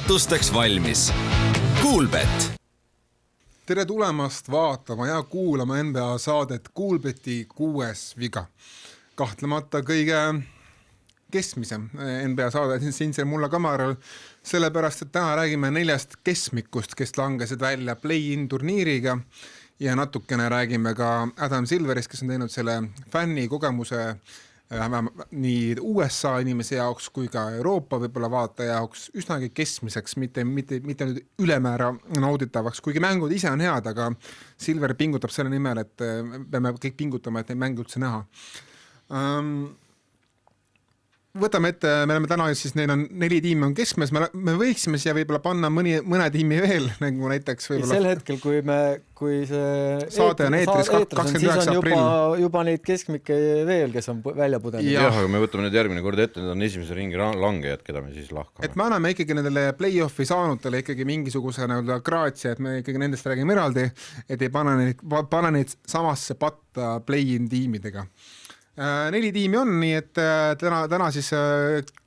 üllastusteks valmis. Kuulbet. Tere tulemast vaatama ja kuulama NBA saadet Kuulbeti 6. viga. Kahtlemata kõige keskmisem NBA saade siin mulla kamaral, sellepärast, et täna räägime 4 keskmikust, kes langesid välja play-in turniiriga ja natukene räägime ka Adam Silverist, kes on teinud selle fänni kogemuse nii USA inimese jaoks kui ka Euroopa võib-olla vaataja jaoks üsnagi keskmiseks, mitte nüüd ülemäära nauditavaks, kuigi mängud ise on head, aga Silver pingutab selle nimel, et peame kõik pingutama, et neid mänge üldse näha. Võtame ette, me oleme täna siis, neil on 4 tiimi on keskmes, me võiksime siia võib-olla panna mõne tiimi veel, nagu näiteks võib-olla... Sel hetkel, kui see saade on eetris 29. aprill. Juba neid keskmikke veel, kes on välja pudenud. Jah, aga me võtame nüüd järgmine kord ette, need on esimese ringi langejad, keda me siis lahkame. Et me anname ikkagi nendele play-offi saanutele ikkagi mingisuguse graatsia, et me ikkagi nendest räägime eraldi, et ei pane neid samasse patta play-in tiimidega. 4 tiimi on, nii et täna siis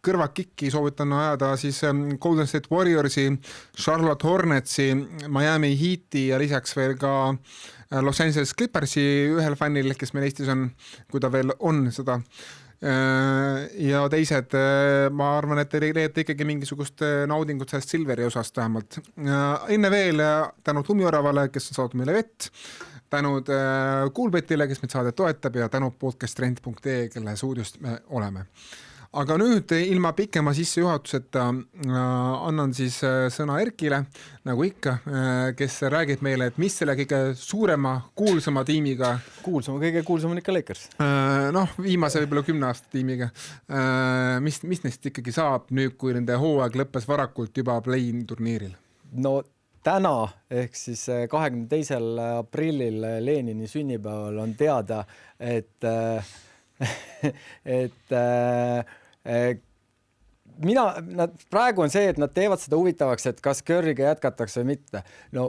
kõrvakikki soovitan ajada siis Golden State Warriorsi, Charlotte Hornetsi, Miami Heati ja lisaks veel ka Los Angeles Clippersi ühel fännil, kes meil Eestis on, kui ta veel on seda. Ja teised, ma arvan, et te leiate ikkagi mingisugust naudingut sellest Silveri osast vähemalt. Enne veel tänud Lumioravale, kes on saanud meile vett, tänud Kuulbetile, kes meid saadet toetab ja tänud podcasttrend.ee, kelle stuudiost me oleme. Aga nüüd ilma pikema sissejuhatuseta annan siis sõna Erkile, nagu ikka, kes räägib meile, et mis selle kõige suurema, kuulsama tiimiga... Kõige kuulsam on ikka Lakers. Viimase võib-olla 10 aasta tiimiga. Mis neist ikkagi saab nüüd, kui nende hooaeg lõppes varakult juba play-in turniiril? No täna, ehk siis 22. aprillil Lenini sünnipäeval on teada, et praegu on see, et nad teevad seda huvitavaks, et kas Curryga jätkatakse või mitte. No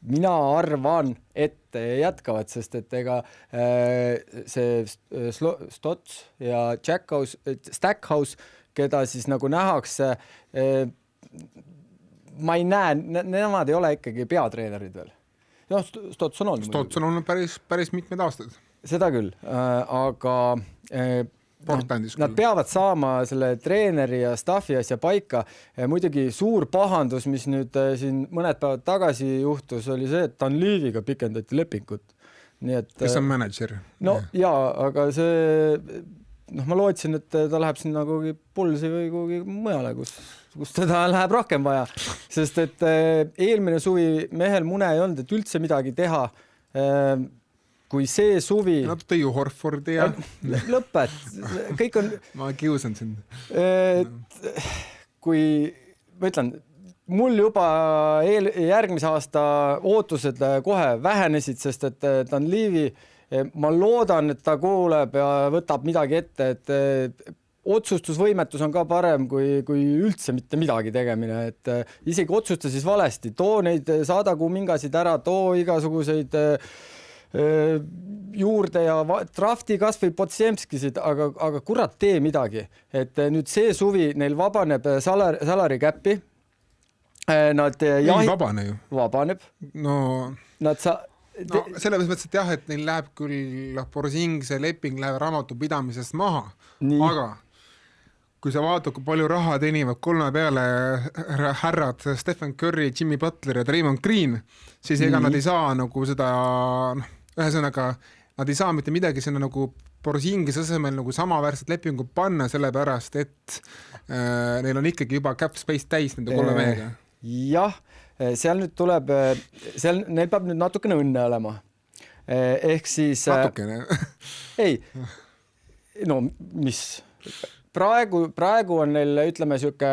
mina arvan, et jätkavad, sest et ega see Stotts ja Stackhouse, keda siis nagu nähakse, ma ei näe, nemad ei ole ikkagi peatreenerid veel. Stotts on olnud. Stotts on olnud päris mitmed aastad. Seda küll, aga nad peavad saama selle treeneri ja staffi asja paika. Muidugi suur pahandus, mis nüüd siin mõned päevad tagasi juhtus, oli see, et Dunleavy'ga pikendati lepingut. Kes on manager? Aga see... ma lootsin, et ta läheb sinna kuhugi Bullsi või kuhugi mujale, kus teda läheb rohkem vaja. Sest et eelmine suvi mehel mune ei olnud, et üldse midagi teha. Kui see suvi... tõi ju Horfordi ja... Lõpet. Kõik on... Ma kiusan sind. Kui... Ma ütlen, mul juba järgmise aasta ootused kohe vähenesid, sest et Dunleavy... Ma loodan, et ta kuuleb ja võtab midagi ette, et otsustusvõimetus on ka parem kui üldse mitte midagi tegemine, et isegi otsusta siis valesti, too neid saadagu mingasid ära, too igasuguseid juurde ja drafti kas või Podziemskisid, aga kurat tee midagi, et nüüd see suvi neil vabaneb salary cap'i. Vabane ju. Vabaneb. Selles mõttes, et jah, et neil läheb küll Porzingise leping läheb raamatupidamisest maha, aga kui sa vaatad, kui palju raha teenivad 3 peale härrad Stephen Curry, Jimmy Butler ja Draymond Green, siis ega nad ei saa nagu seda, ühesõnaga, nad ei saa mitte midagi sinna nagu Porzingise asemel nagu samaväärset lepingu panna, sellepärast, et neil on ikkagi juba cap space täis nende 3 mehega. Jah, seal nüüd tuleb, neil peab nüüd natukene õnne olema. Ehk siis... Natukene? Ei, no mis? Praegu on neil, ütleme, siuke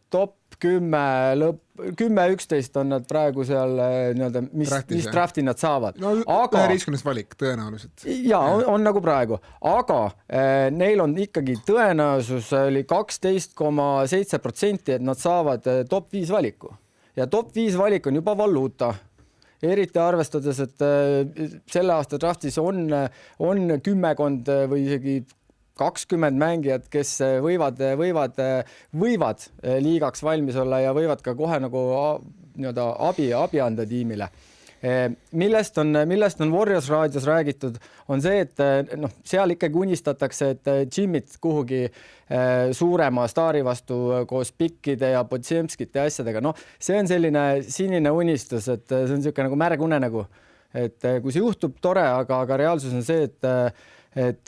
top 10-11 on nad praegu seal, mis drafti nad saavad. No, aga 11. valik tõenäoliselt. Jaa, on nagu praegu. Aga neil on ikkagi tõenäosus oli 12,7%, et nad saavad top 5 valiku. Ja top 5 valik on juba valuuta. Eriti arvestades, et selle aasta draftis on 10 või isegi 20 mängijat, kes võivad liigaks valmis olla ja võivad ka kohe nagu nii-öelda abi anda tiimile. Millest on Warriors raadios räägitud, on see, et seal ikkagi unistatakse, et Jimmit kuhugi suurema staari vastu koos pikkide ja Podziemskite asjadega. See on selline sinine unistus, et see on niisugune nagu märg unenägu. Et kui see juhtub, tore, aga reaalsus on see, et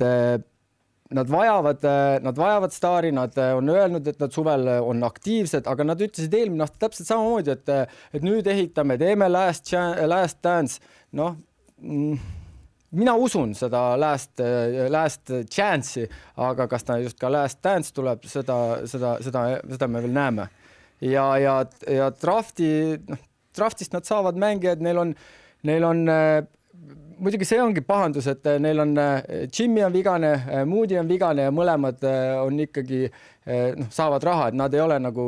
nad vajavad staari, nad on öelnud, et nad suvel on aktiivsed, aga nad ütlesid eelmine aasta täpselt samamoodi, et nüüd ehitame, teeme last dance. Mina usun seda last chance'i, aga kas ta just ka last dance tuleb, seda me veel näeme. Ja draftist nad saavad mängijad, neil on muidugi see ongi pahandus, et neil on Jimmy on vigane, Moody on vigane ja mõlemad on ikkagi saavad raha, et nad ei ole nagu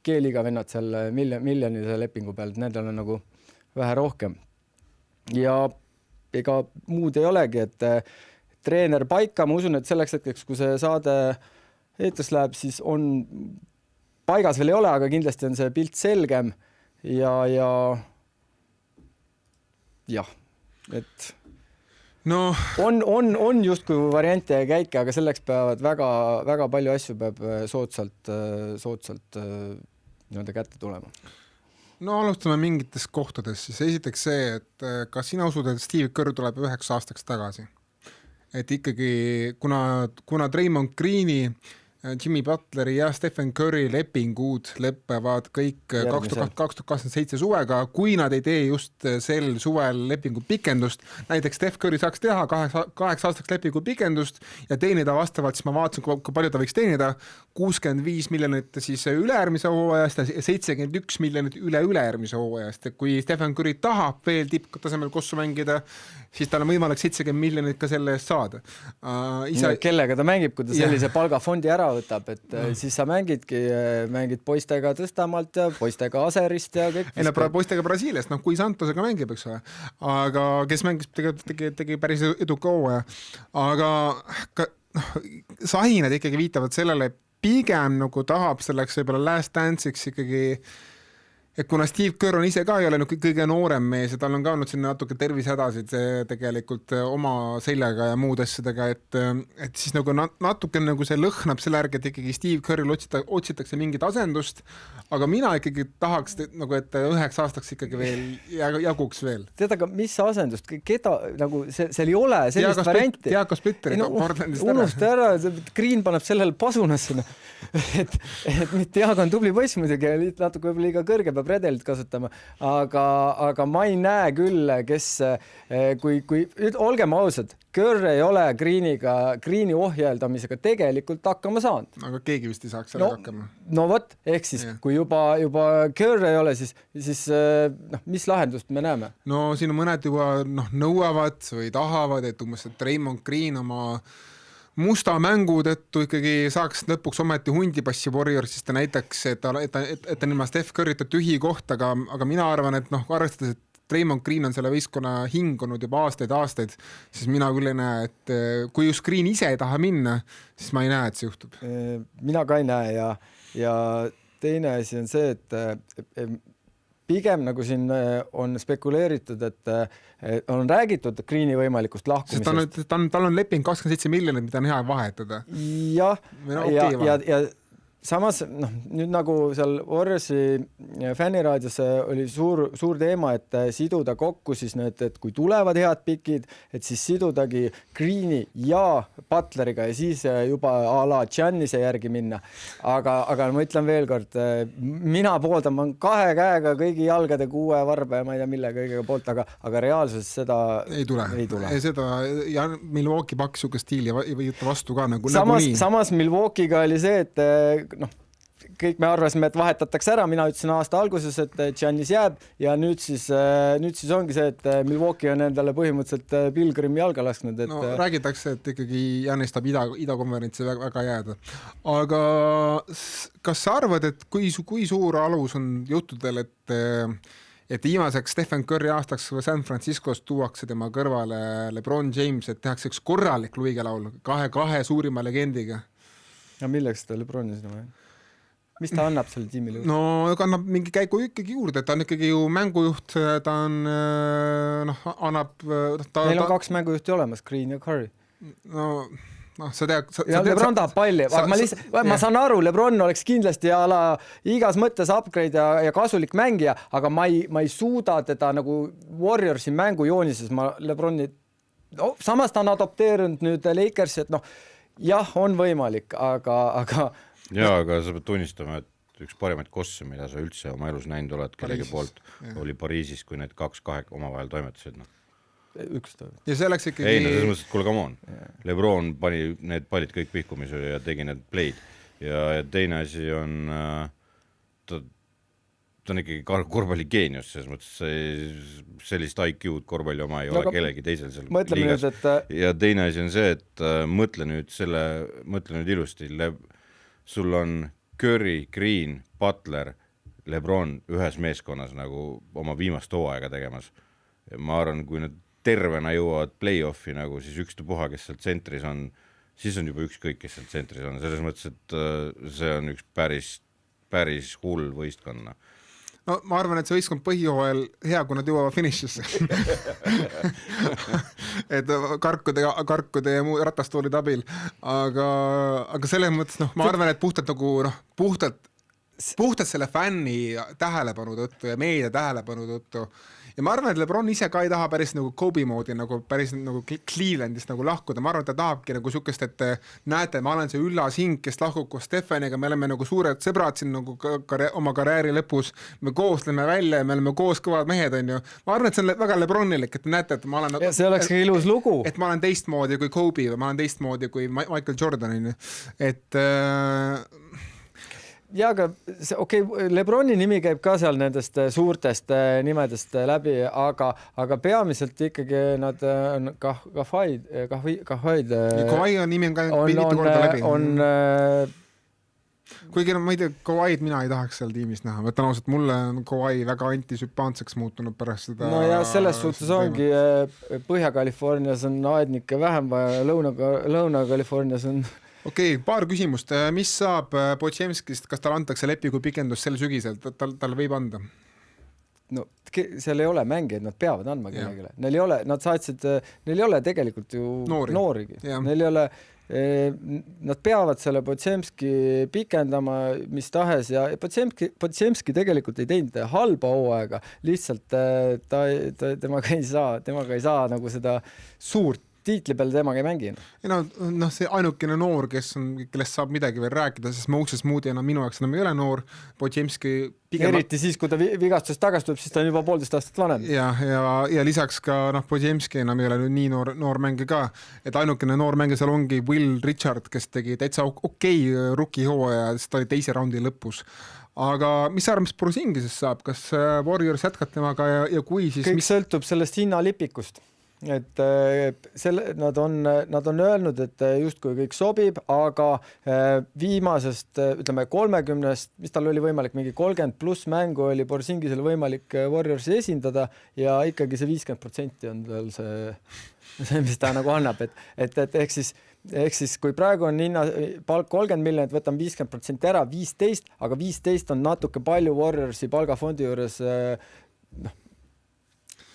G-liiga vennad seal miljonilise lepingu peal, et nendel on nagu vähe rohkem. Ja ega muud ei olegi, et treener paika, ma usun, et selleks hetkeks, kui see saade eetris läheb, siis on paigas veel ei ole, aga kindlasti on see pilt selgem ja et on justkui variante ja käike, aga selleks peavad väga palju asju peab soodsalt nii-öelda kätte tulema. Alustame mingitest kohtadest. Siis esiteks see, et kas sina usud, et Steve Kerr tuleb 9 aastaks tagasi? Et ikkagi, kuna Draymond Greeni, Jimmy Butleri ja Stephen Curry lepingud lõppevad kõik 2027 suvega, kui nad ei tee just sel suvel lepingu pikendust, näiteks Steph Curry saaks teha 8 aastaks lepingu pikendust ja teenida vastavalt, siis ma vaatasin, kui palju ta võiks teenida, 65 miljonit siis üleäärmise hooajast ja 71 miljonit üleäärmise hooajast. Kui Stephen Curry tahab veel tipptasemel kossu mängida, siis tal on võimalik 70 miljonit ka selle eest saada. Kellega ta mängib, kui ta sellise palgafondi ära võtab, et siis sa mängid poistega Tõstamaalt ja poistega Aserist ja kõik. Poistega Brasiiliast, kui Santosega mängib, eks ole. Aga kes mängis, tegi päris eduka hooaja. Aga sahinad ikkagi viitavad sellele, pigem nagu tahab selleks võib-olla last dance'iks ikkagi, et kuna Steve Kerr on ise ka ei ole kõige noorem mees ja tal on ka olnud sinna natuke tervisehädasid tegelikult oma seljaga ja muud asjadega, et siis nagu natuke nagu see lõhnab selle järgi, et ikkagi Steve Kerril otsitakse mingit asendust, aga mina ikkagi tahaks, nagu, et 9 aastaks ikkagi veel jaguks veel. Tead, aga mis asendust? Keda, nagu seal ei ole sellist varianti? Diaco Splitteri Portlandist ära. Unusta ära, Green paneb sellele pasunasse. Et Diaco on tubli poiss muidugi, natuke võib liiga kõrge peab redelit kasutama, aga ma ei näe küll, kes, kui olgem ausad, Kerr ei ole Greeni ohjeldamisega tegelikult hakkama saanud. Aga keegi vist ei saaks sellega hakkama. No vot, ehk siis, kui juba Kerr ei ole, siis mis lahendust me näeme? No siin on mõned juba nõuavad või tahavad, et Draymond Green oma musta mängu tõttu ikkagi saaks lõpuks ometi hundipassi Warriors, siis ta näitaks, et ta ilma Steph Curryta tühi koht, aga mina arvan, et arvestades, et Draymond Green on selle võistkonna hingunud juba aastaid, siis mina küll ei näe, et kui just Green ise ei taha minna, siis ma ei näe, et see juhtub. Mina ka ei näe ja teine asi on see, et pigem nagu siin on spekuleeritud, et on räägitud Greeni võimalikust lahkumisest. Tal on leping 27 miljonit, mida on hea vahetada. Ja samas, nüüd nagu seal Warriorsi fänniraadios oli suur teema, et siduda kokku siis need, et kui tulevad head pikid, et siis sidudagi Greeni ja Butleriga ja siis juba a la Giannise järgi minna. Aga ma ütlen veel kord, mina pooldan, ma 2 käega kõigi jalgade 6 varbe ja ma ei tea mille kõigega poolt, aga reaalsus seda ei tule. Seda, ja Milwaukee Bucks suke stiili või vastu ka nagu samas Milwaukee'ga oli see, et kõik me arvasime, et vahetatakse ära, mina ütlesin aasta alguses, et Giannis jääb ja nüüd siis ongi see, et Milwaukee on endale põhimõtteliselt Pilgrimi jalga lasknud. Räägitakse, et ikkagi Giannis tahab idakonverentsi väga jääda. Aga kas sa arvad, et kui suur alus on juttudel, et viimaseks Stephen Curry aastaks San Franciscos tuuakse tema kõrvale LeBron James, et tehakse üks korralik luigelaul kahe suurima legendiga. Ja milleks ta LeBroni sinna vaja? Mis ta annab selle tiimile? No annab mingi käigu ikkagi juurde, ta on ikkagi ju mängujuht, ta on, annab... Meil on 2 mängujuhti olemas, Green ja Curry. Sa tead... Ja LeBron tahab palli, aga ma saan aru, LeBron oleks kindlasti igas mõttes upgrade ja kasulik mängija, aga ma ei suuda teda nagu Warriorsi mängujoonises, ma LeBroni... Samas ta on adopteerunud nüüd Lakersi, et jah, on võimalik, aga... Jaa, aga sa pead tunnistama, et üks parimaid kosse, mida sa üldse oma elus näinud oled kellegi poolt, oli Pariisis, kui need 2 omavahel toimetasid. Üks toimetasid. Ja see oleks ikkagi... Ei, selles mõttes, et kuule, come on. Lebron pani need pallid kõik pihkumise ja tegi need play'd. Ja teine asi on, ta on ikkagi korvpalligeenius, selles mõttes sellist IQ-d korvpalli oma ei ole kellegi teisel seal liigas. Ja teine asi on see, et mõtle nüüd ilusti, sul on Curry, Green, Butler, LeBron ühes meeskonnas nagu oma viimast hooaega tegemas. Ma arvan, kui nad tervena jõuavad play-offi, nagu siis ükstapuha, kes seal tsentris on, siis on juba ükskõik, kes seal tsentris on. Selles mõttes, et see on üks päris hull võistkonna. No ma arvan, et see võistkond põhihooajal hea, kui nad jõuavad finišisse. et karkude ja muu ratastoolide abil. Aga selles mõttes, ma arvan, et puhtalt selle fänni tähelepanu tõttu ja meedia tähelepanu tõttu. Ja ma arvan, et LeBron ise ka ei taha päris nagu Kobe moodi, nagu päris nagu Clevelandist nagu lahkuda. Ma arvan, et ta tahabki nagu sukest, et näete, ma olen see üllas hing, kes lahkub koos Stephaniga, me oleme nagu suured sõbrad siin nagu oma karjääri lõpus, me koosleme välja ja me oleme koos kõvad mehed, on ju. Ma arvan, et see on väga LeBronilik, et näete, et ma olen... Ja see oleks ilus lugu. Et ma olen teistmoodi kui Kobe või ma olen teistmoodi kui Michael Jordan, on ju. Et... Ja, aga LeBroni nimi käib ka seal nendest suurtest nimedest läbi, aga peamiselt ikkagi nad on Kawhi nimi on ka mitu korda läbi. Kuigi ma ei tea, Kawhi'd mina ei tahaks seal tiimis näha. Ma ütlen ausalt, mulle on Kawhi väga antisümpaanseks muutunud pärast seda... No ja selles suhtes ongi Põhja-Kalifornias on aednikke vähem vaja, Lõuna-Kalifornias on... Okei, paar küsimust. Mis saab Podziemskist, kas tal antakse lepingu pikendus sel sügisel? Tal võib anda? No, seal ei ole mängijaid, nad peavad andma kellegile. Neil ei ole tegelikult ju noorigi. Neil ei ole, nad peavad selle Podziemski pikendama mis tahes ja Podziemski tegelikult ei teinud halba hooaega, lihtsalt temaga ei saa nagu seda suurt tiitli peal temaga ei mängi. See ainukene noor, kellest saab midagi veel rääkida, sest Moses Moody enam minu jaoks enam ei ole noor. Podziemski pigem... Eriti siis, kui ta vigastusest tagasi tuleb, siis ta on juba 1,5 aastat vanem. Ja lisaks ka Podziemski enam ei ole nii noor mängi ka. Et ainukene noor mängi seal ongi Will Richard, kes tegi täitsa rookie hooaja, sest ta oli 2. raundi lõpus. Aga mis sa arvad, mis Porzingisest saab? Kas Warriors jätkab temaga ja kui siis... Kõik sõltub sellest hinnalipikust. Et nad on öelnud, et justkui kõik sobib, aga viimasest, ütleme 30, mis tal oli võimalik, mingi 30 pluss mängu oli Porzingisel võimalik Warriorsi esindada ja ikkagi see 50% on veel see, mis ta nagu annab, et ehk siis kui praegu on palk 30 miljonit, võtame 50% ära, 15, aga 15 on natuke palju Warriorsi palgafondi juures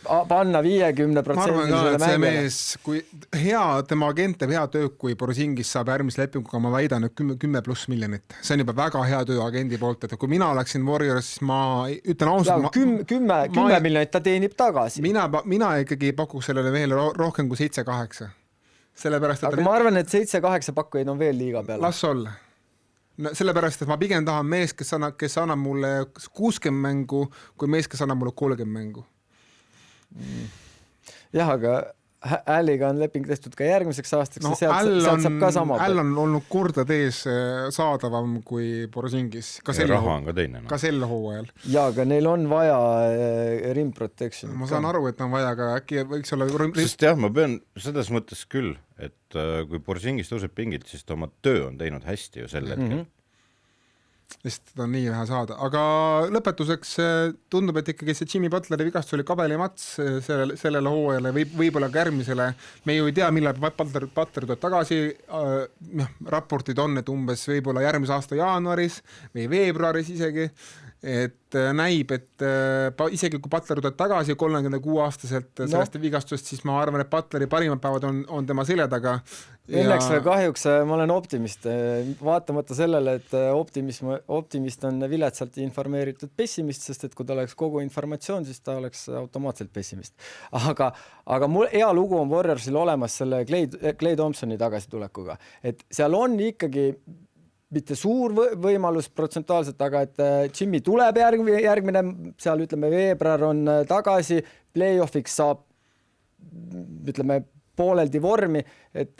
panna 50% ma arvan ka, et see mees, kui tema agent teeb hea töö, kui Porzingis saab järgmise lepinguga, ma väidan, et 10+ miljonit. See on juba väga hea töö agendi poolt, et kui mina oleksin Warriors, siis ma ütlen ausalt... 10 miljonit ta teenib tagasi. Mina ikkagi pakuks sellele veel rohkem kui 7-8. Aga ma arvan, et 7-8 pakkujaid on veel liiga peale. Las olla. Sellepärast, et ma pigem tahan mees, kes annab mulle 60 mängu, kui mees, kes annab mulle 30 mängu. Jah, aga Alliga on leping tehtud ka järgmiseks aastaks ja sealt saab ka sama. All on olnud kordades saadavam kui Porzingis. Raha on ka teine. Ka sel hooajal. Ja, aga neil on vaja rim protection. Ma saan aru, et on vaja, aga äkki võiks olla... Sest jah, ma pean selles mõttes küll, et kui Porzingis tõuseb pingilt, siis ta oma töö on teinud hästi ju sel hetkel. sest ta on nii vähe saada, aga lõpetuseks tundub, et ikkagi see Jimmy Butleri vigastus oli kabelimats sellele hooajale, võib-olla ka järgmisele, me ju ei tea, millal Butler tuleb tagasi, raportid on, et umbes võib-olla järgmise aasta jaanuaris või veebruaris isegi, et näib, et isegi kui Butler tuleb tagasi 36-aastaselt sellest vigastust, siis ma arvan, et Butleri parimad päevad on tema selja taga. Õnneks või kahjuks ma olen optimist, vaatamata sellele, et optimist on viletsalt informeeritud pessimist, sest et kui ta oleks kogu informatsioon, siis ta oleks automaatselt pessimist. Aga mul hea lugu on Warriorsil olemas selle Klay Thompsoni tagasitulekuga, et seal on ikkagi mitte suur võimalus protsentuaalselt, aga et Jimmy tuleb järgmine, seal ütleme veebruar on tagasi, play-offiks saab ütleme pooleldi vormi, et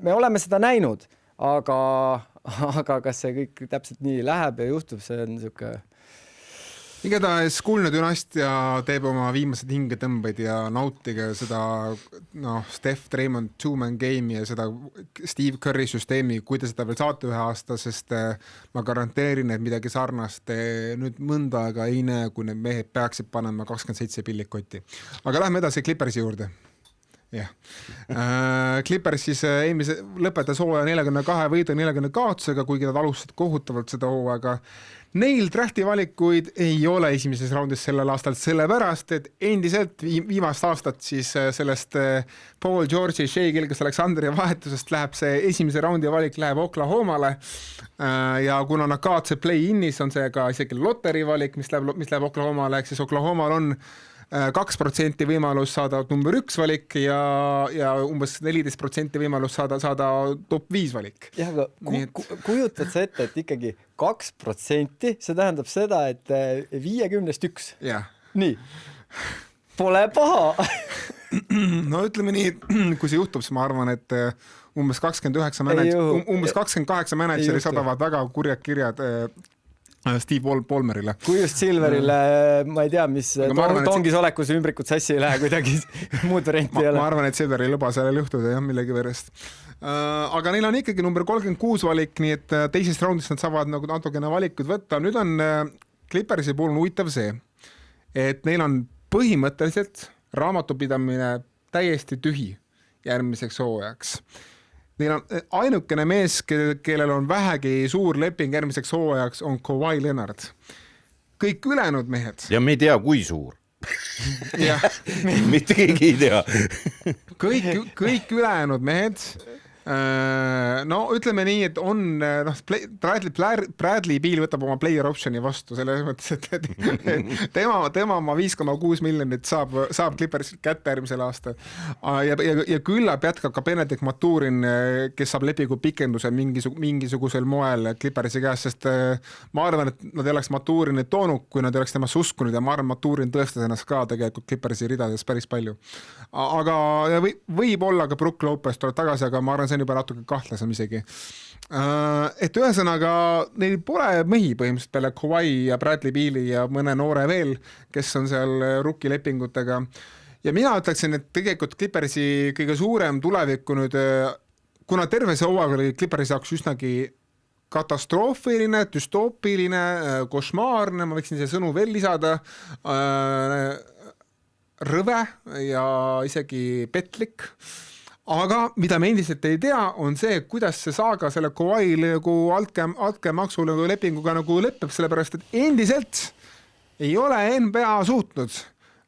me oleme seda näinud, aga kas see kõik täpselt nii läheb ja juhtub, see on niisugune igatahes kuulne dünastia teeb oma viimased hingetõmbeid ja nautige seda Steph Draymond two-man game'i ja seda Steve Curry süsteemi, kui te seda veel saate ühe aasta, sest ma garanteerin, et midagi sarnast nüüd mõnda aega ei näe, kui need mehed peaksid panema 27 pillikotti. Aga lähme edasi Clippersi juurde. jah. Clippers siis lõpetas hooaja 42 võidu 40 kaotusega, kuigi nad alustasid kohutavalt seda hooaega. Neil drafti valikuid ei ole esimeses raundis sellel aastal, sellepärast, et endiselt viimast aastat siis sellest Paul George'i, Shea Gilgeous-Alexanderi vahetusest läheb see esimese raundi valik läheb Oklahomale ja kuna nad kaotasid play-in'is, on see ka isegi loteri valik, mis läheb Oklahomale, ehk siis Oklahomal on 2% võimalus saada number 1 valik ja umbes 14% võimalus saada top 5 valik. Jah, aga kujutad sa ette, et ikkagi 2%, see tähendab seda, et 50-1. Jah. Nii, pole paha. No ütleme nii, kui see juhtub, siis ma arvan, et umbes 28 mänedžeri saadavad väga kurjad kirjad Steve Ballmerile. Kui just Silverile, ma ei tea, mis tongis olekus ümbrikud sassi ei lähe kuidagi muud varianti ei ole. Ma arvan, et Silver ei luba sellel juhtuda jah, millegi verest. Aga neil on ikkagi number 36 valik, nii et teisest raundist nad saavad nagu natukene valikud võtta. Nüüd on Clippersi puhul huvitav see, et neil on põhimõtteliselt raamatupidamine täiesti tühi järgmiseks hooajaks. Neil on ainukene mees, kellel on vähegi suur leping järgmiseks hooajaks, on Kawhi Leonard. Kõik ülejäänud mehed. Ja me ei tea, kui suur. Mitte keegi ei tea. kõik ülejäänud mehed, no ütleme nii, et on Bradley Beal võtab oma player optioni vastu selles mõttes, et tema oma 5,6 miljonit saab Clippersilt kätte järgmisel aastal ja küllap jätkab ka Benedict Maturin, kes saab lepingu pikenduse mingisugusel moel Clippersi käest, sest ma arvan, et nad ei oleks Maturinit toonud, kui nad ei oleks temast uskunud ja ma arvan, Maturin tõestas ennast ka tegelikult Clippersi ridades päris palju. Aga võib olla ka Brook Lopez tuleb tagasi, aga ma arvan, see on juba natuke kahtlasem isegi. Et ühesõnaga neil pole mehi põhimõtteliselt peale Kawhi ja Bradley Beali ja mõne noore veel, kes on seal rookie-lepingutega. Ja mina ütleksin, et tegelikult Clippersi kõige suurem tulevikku nüüd, kuna terve see hooaeg oli Clippersi jaoks üsnagi katastroofiline, dystoopiline, košmaarne, ma võiksin see sõnu veel lisada, rõve ja isegi petlik. Aga mida me endiselt ei tea, on see, kuidas see saaga selle Kawhi altkäemaksu lepinguga nagu lõpeb, sellepärast et endiselt ei ole NBA suutnud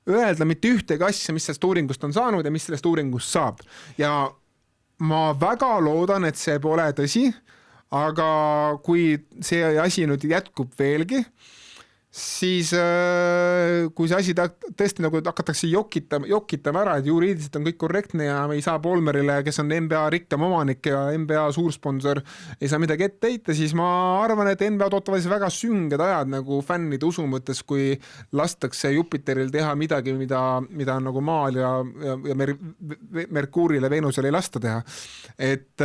öelda mitte ühtegi asja, mis sellest uuringust on saanud ja mis sellest uuringust saab. Ja ma väga loodan, et see pole tõsi, aga kui see asi nüüd jätkub veelgi, siis kui see asi tõesti nagu hakatakse jokitama ära, et juriidiliselt on kõik korrektne ja me ei saa Ballmerile, kes on NBA rikkam omanik ja NBA suursponsor, ei saa midagi ette heita, siis ma arvan, et NBA tootavad väga sünged ajad nagu fännide usu mõttes, kui lastakse Jupiteril teha midagi, mida on nagu Maal ja Merkuurile, Veenusele ei lasta teha. Et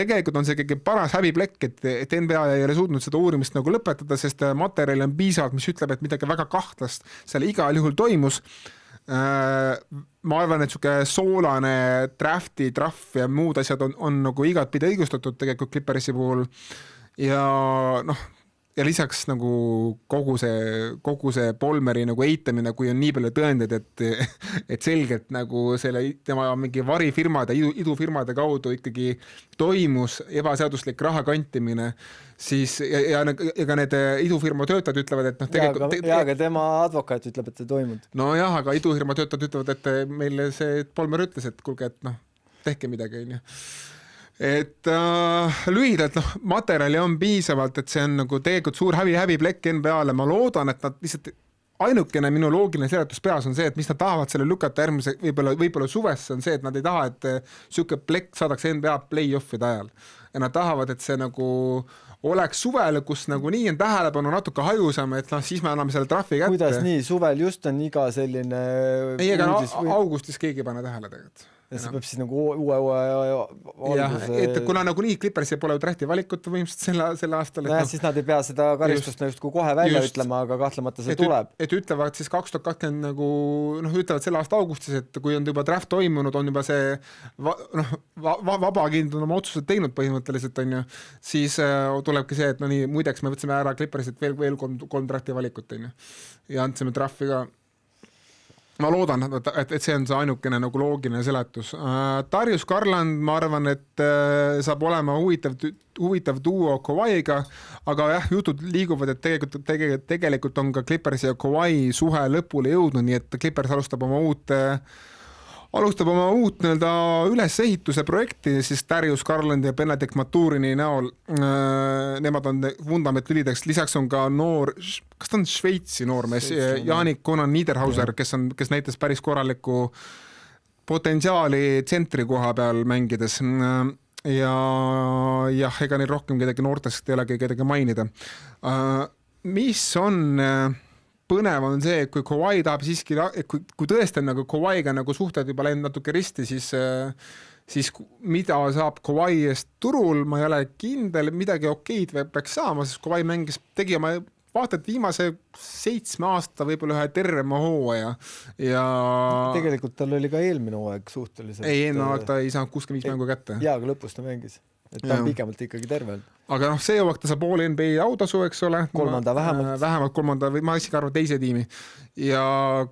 tegelikult on see kõige paras häbiplekk, et NBA ei ole suutnud seda uurimist nagu lõpetada, sest materjali on piisavalt, mis ütleb, et midagi väga kahtlast seal igal juhul toimus. Ma arvan, et suke soolane trahv ja muud asjad on nagu igatpidi õigustatud tegelikult Clippersi puhul ja noh, ja lisaks nagu kogu see Polmeri nagu eitamine, kui on nii palju tõendeid, et selgelt nagu tema mingi varifirmade, idufirmade kaudu ikkagi toimus ebaseaduslik raha kantimine, siis ja ega need idufirma töötajad ütlevad, et noh aga tema advokaat ütleb, et see toimub. No jah, aga idufirma töötajad ütlevad, et meile see Polmer ütles, et kuulge, et noh, tehke midagi, onju. Et lühidalt materjali on piisavalt, et see on nagu tegelikult suur häbiplekk NBA-le, ma loodan, et nad lihtsalt ainukene minu loogiline seletus peas on see, et mis nad tahavad selle lükata järgmise, võib-olla suvesse on see, et nad ei taha, et siuke plekk saadakse NBA play-offide ajal ja nad tahavad, et see nagu oleks suvel, kus nagu nii on tähelepanu natuke hajusam, et siis me anname selle trahvi kätte. Kuidas nii? Suvel just on iga selline ei, ega augustis keegi ei pane tähele tegelikult. Ja see peab siis nagu uue alguse... et kuna nagu nii Clippersil pole ju drafti valikut võimsalt selle aastal. Siis nad ei pea seda karistust just kohe välja ütlema, aga kahtlemata see tuleb. Et ütlevad siis 2020 nagu, ütlevad selle aasta augustis, et kui on juba draft toimunud, on juba see vabakind on oma otsused teinud põhimõtteliselt, on ju, siis tulebki see, et no nii, muideks me võtsime ära Clippersit veel kolm drafti valikut, on ju, ja andsime trahvi ka. Ma loodan, et see on see ainukene nagu loogiline seletus. Darius Garland, ma arvan, et saab olema huvitav duo Kawhiga, aga jah, jutud liiguvad, et tegelikult on ka Clippers ja Kawhi suhe lõpule jõudnud, nii et Clippers alustab oma uut nii-öelda ülesehituse projekti, siis Darius Garland ja Benedict Maturini näol, nemad on vundamentlülideks, lisaks on ka noor, kas ta on Šveitsi noormees, Janik Conan Niederhauser, kes näitas päris korraliku potentsiaali tsentri koha peal mängides ja jah, ega neil rohkem kedagi noortest ei olegi kedagi mainida. Mis on... põnev on see, et kui Kawhi tahab siiski, kui tõesti on nagu Kawhiga nagu suhted juba läinud natuke risti, siis mida saab Kawhi eest turul, ma ei ole kindel, midagi okeid peaks saama, sest Kawhi tegi oma vaata, et viimase 7 aasta võib-olla ühe tervema hooaja ja tegelikult tal oli ka eelmine hooaeg suhteliselt. Ei, eelmine hooaeg ta ei saanud 65 mängu kätte. Jaa, aga lõpus ta mängis. Et ta on pikemalt ikkagi terve. Aga see jõuak ta saab poole NBA autasu, eks ole. Kolmanda vähemalt. Vähemalt kolmanda, või ma isegi arvan teise tiimi. Ja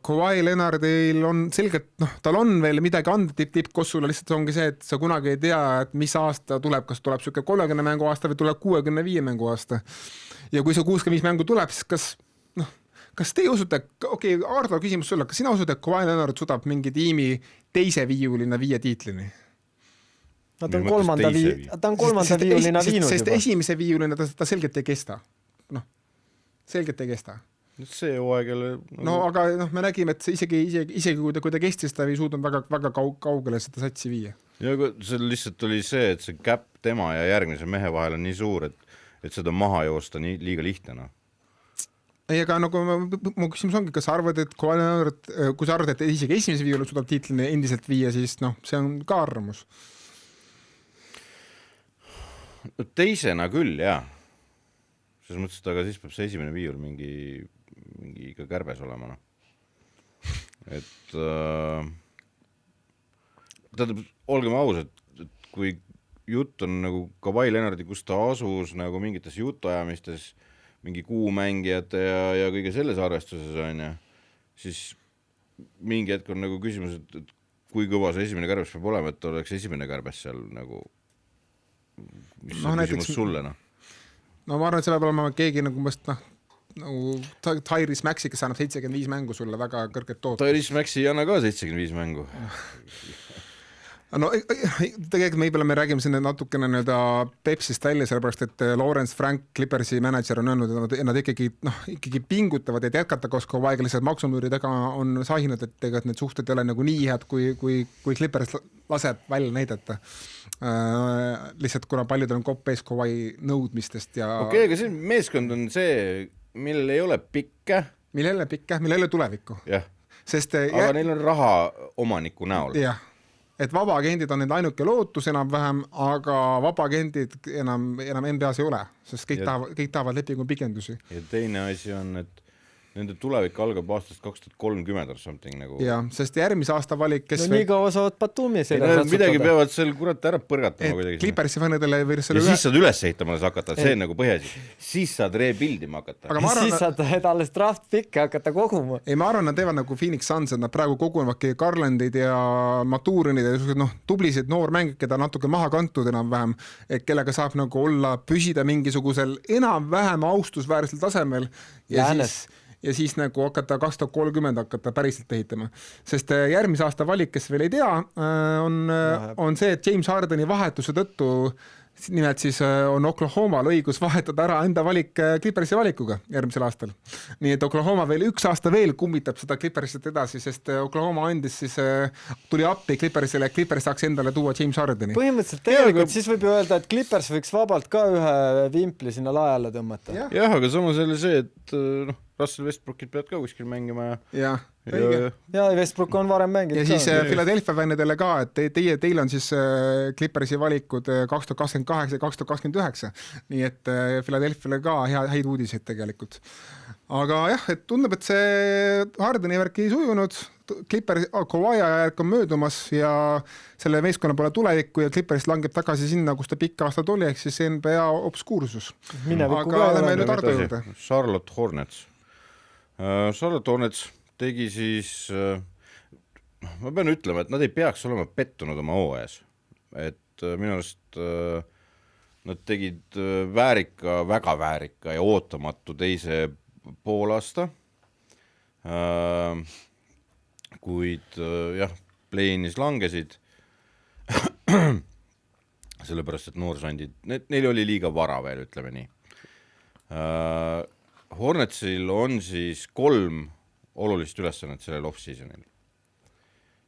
Kawhi Leonardil on selgelt, tal on veel midagi anda tipp-kossule, lihtsalt see ongi see, et sa kunagi ei tea, et mis aasta tuleb, kas tuleb siuke 30 mängu aasta või tuleb 65 mängu aasta. Ja kui see 65 mängu tuleb, siis kas te usute, Ardo küsimus sulle, kas sina usud, et Kawhi Leonard suudab mingi tiimi teise viiulina 5 tiitlini? Ta on kolmanda viiulina viinud sest juba. Esimese viiulina ta selgelt ei kesta. Selgelt ei kesta. See hooaegele... aga me nägime, et isegi kui ta kestis, ta ei suudnud väga kaugele seda satsi viia. Ja see lihtsalt oli see, et see käpp tema ja järgmise mehe vahel on nii suur, et seda maha joosta nii liiga lihtne. Ei, aga nagu mu küsimus ongi, kas sa arvad, et kui sa arvad, et isegi esimese viiulina suudab tiitlini endiselt viia, siis see on ka arvamus. Teisena küll, jah. Selles mõttes, aga siis peab see esimene viiul mingi ikka kärbes olema. Et olgem ausad, et kui jutt on nagu Kawhi Leonardi, kus ta asus nagu mingites jutuajamistes, mingi kuumängijate ja kõige selles arvestuses on ja, siis mingi hetk on nagu küsimus, et kui kõva see esimene kärbes peab olema, et oleks esimene kärbes seal nagu mis on küsimus sulle, No ma arvan, et see peab olema keegi nagu Tyrese Maxi, kes annab 75 mängu sulle väga kõrget tootust. Tyrese Maxi ei anna ka 75 mängu. No tegelikult me räägime siin natukene Pepsist välja, sellepärast, et Lawrence Frank, Clippersi manager on öelnud, et nad ikkagi pingutavad, et jätkata koos Kawhiga, lihtsalt maksumüüri taga on sahinud, et tegelikult need suhted ei ole nagu nii head, kui Clippers laseb välja näidata. Lihtsalt kuna paljudel on kopp ees Kawhi nõudmistest ja... aga see meeskond on see, millel ei ole pikke. Millel ei ole tulevikku. Jah, aga neil on raha omaniku näol. Jah. Et vabaagendid on need ainuke lootus enam vähem, aga vabaagendid enam NBA-s ei ole, sest kõik tahavad lepingu pikendusi. Ja teine asi on, nende tulevik algab aastast 2030 or something nagu. Ja, sest järgmise aasta valik, kes nii kaua saavad Batumi midagi peavad seal kurat ära põrgatama kuidagi. Clippersi fännidele või ja siis saad üles ehitama hakata, see on nagu põhjasi. Siis saad rebuildima hakata. Siis saad alles draft pikke hakata koguma. Ei, ma arvan, nad teevad nagu Phoenix Suns, et nad praegu kogunevadki Garlandid ja Maturinid ja tublisid noormängid, keda natuke maha kantud enam-vähem, et kellega saab nagu olla püsida mingisugusel enam-vähem austusväärsel tasemel ja siis nagu hakata 2030 hakata päriselt ehitama. Sest järgmise aasta valik, kes veel ei tea, on see, et James Hardeni vahetuse tõttu nimelt siis on Oklahomal õigus vahetada ära enda valik Clippersi valikuga järgmisel aastal. Nii et Oklahoma veel 1 aasta veel kummitab seda Clippersit edasi, sest Oklahoma andis siis, tuli appi Clippersile, et Clippers saaks endale tuua James Hardeni. Põhimõtteliselt tegelikult siis võib ju öelda, et Clippers võiks vabalt ka ühe vimpli sinna laajale tõmmata. Jah, aga samas oli see, et Russell Westbrookid peavad ka kuskil mängima ja Westbrook on varem mänginud ja siis Philadelphia fännidele ka, et teil on siis Clippersi valikud 2028 ja 2029, nii et Philadelphiale ka häid uudiseid tegelikult. Aga jah, et tundub, et see Hardeni värk ei sujunud, Clippers Kawhi järk on möödumas ja selle meeskonna pole tulevikku ja Clippers langeb tagasi sinna, kus ta pikka aastat oli, ehk siis NBA obskuursus. Aga lähme nüüd Ardo juurde. Charlotte Hornets tegi siis, ma pean ütlema, et nad ei peaks olema pettunud oma hooajas, et minu arust nad tegid väga väärika ja ootamatu teise poolaasta, kuid jah, play-inis langesid, sellepärast, et noorsandid, neil oli liiga vara veel, ütleme nii. Hornetsil on siis 3 olulist ülesannet sellel off-seasonil.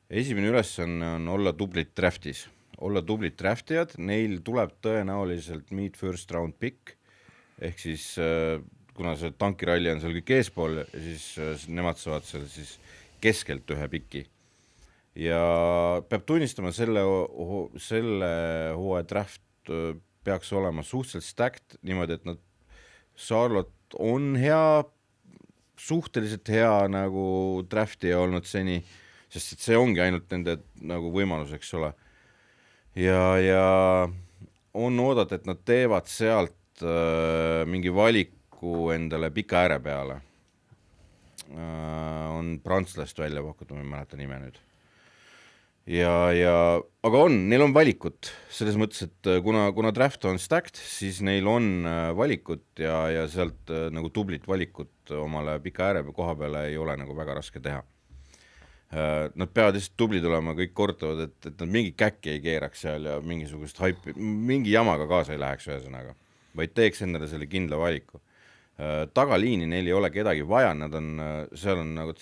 Esimene ülesanne on olla tublid draftis. Olla tublid draftijad, neil tuleb tõenäoliselt meet first round pick, ehk siis kuna see tankiralli on seal kõik eespool, siis nemad saavad seal siis keskelt ühe piki. Ja peab tunnistama, selle hooaja draft peaks olema suhteliselt stacked, niimoodi, et nad Charlotte on hea, suhteliselt hea nagu drafti olnud seni, sest et see ongi ainult nende nagu võimalus, eks ole. Ja on oodata, et nad teevad sealt mingi valiku endale pika ääre peale. On prantslast välja pakutud, ma ei mäleta nime nüüd. Aga neil on valikut, selles mõttes, et kuna draft on stacked, siis neil on valikut ja sealt nagu tublit valikut omale pika ääre koha peale ei ole nagu väga raske teha. Nad peavad lihtsalt tublid olema, kõik kordavad, et nad mingi käkki ei keeraks seal ja mingisugust haipi, mingi jamaga kaasa ei läheks ühesõnaga, vaid teeks endale selle kindla valiku. Tagaliini neil ei ole kedagi vaja, seal on nagu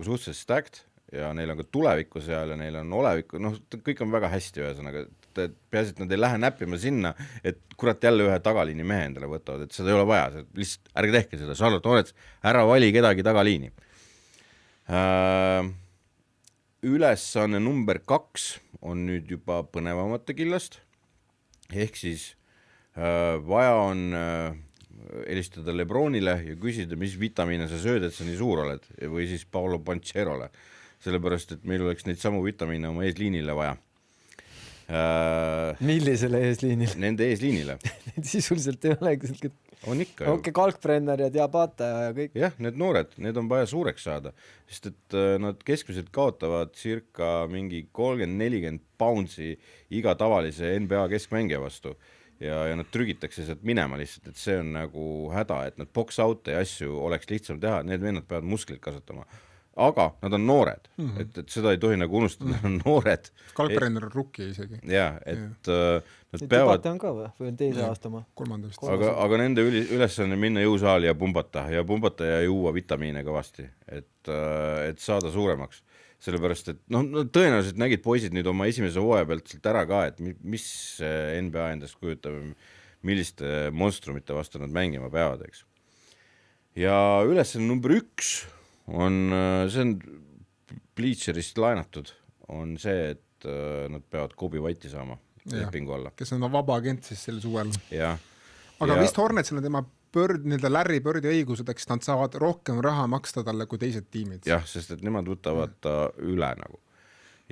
suhteliselt stacked, ja neil on ka tulevikku seal ja neil on olevikku, kõik on väga hästi ühesõnaga, peaasi, et nad ei lähe näppima sinna, et kurat jälle ühe tagaliini mehe endale võtavad, et seda ei ole vaja, lihtsalt ärge tehke seda, Charlotte Hornets, ära vali kedagi tagaliini. Ülesanne number 2 on nüüd juba põnevamate killast, ehk siis vaja on helistada Lebronile ja küsida, mis vitamiine sa sööd, et sa nii suur oled, või siis Paolo Bancherole, sellepärast, et meil oleks neid samu vitamiine oma eesliinile vaja. Millisele eesliinile? Nende eesliinile. Sisuliselt ei ole. On ikka. Okei, Kalkbrenner ja Diabata ja kõik. Jah, need noored, need on vaja suureks saada, sest et nad keskmiselt kaotavad circa mingi 30-40 poundsi iga tavalise NBA keskmängija vastu ja nad trügitakse sealt minema lihtsalt, et see on nagu häda, et nad box out ja asju oleks lihtsam teha, need vennad peavad musklit kasutama. Aga nad on noored, et seda ei tohi nagu unustada, nad on noored. Kalkbrenner on rukki isegi. Jah, et nad peavad... on ka või on teise aastama? Kolmandast. Aga nende ülesanne minna jõusaali ja pumbata ja juua vitamiine kõvasti, et saada suuremaks. Sellepärast, et tõenäoliselt nägid poisid nüüd oma esimese hooaja pealt sealt ära ka, et mis NBA endast kujutab, milliste monstrumite vastu nad mängima peavad, eks. Ja ülesanne number 1 on, see on Bleacherist laenatud, on see, et nad peavad Kobe White'i saama lepingu alla. Kes on vaba agent siis selle suvel. Ja. Aga vist Hornetsil on tema Larry Birdi õigused, eks nad saavad rohkem raha maksta talle kui teised tiimid. Jah, sest et nemad võtavad ta üle nagu.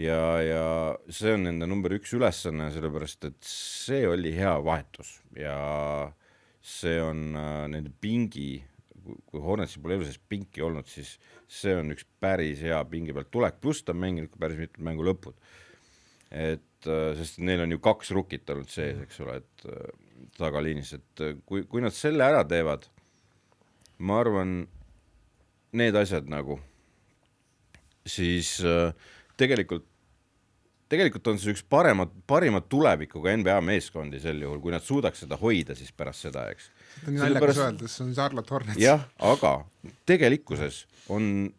Ja see on nende number 1 ülesanne, sellepärast et see oli hea vahetus ja see on nende pingi, kui Hornetsi pole eluses pinki olnud, siis see on üks päris hea pingi pealt tulek, pluss ta on mänginud päris mitmed mängu lõpud. Sest neil on ju 2 rukit olnud sees, eks ole, et tagaliinis, et kui nad selle ära teevad, ma arvan, need asjad nagu, siis tegelikult on see üks parima tulevikuga NBA meeskondi sel juhul, kui nad suudaks seda hoida siis pärast seda, eks. See on naljakas öeldes, see on Charlotte Hornets. Jah, aga tegelikkuses on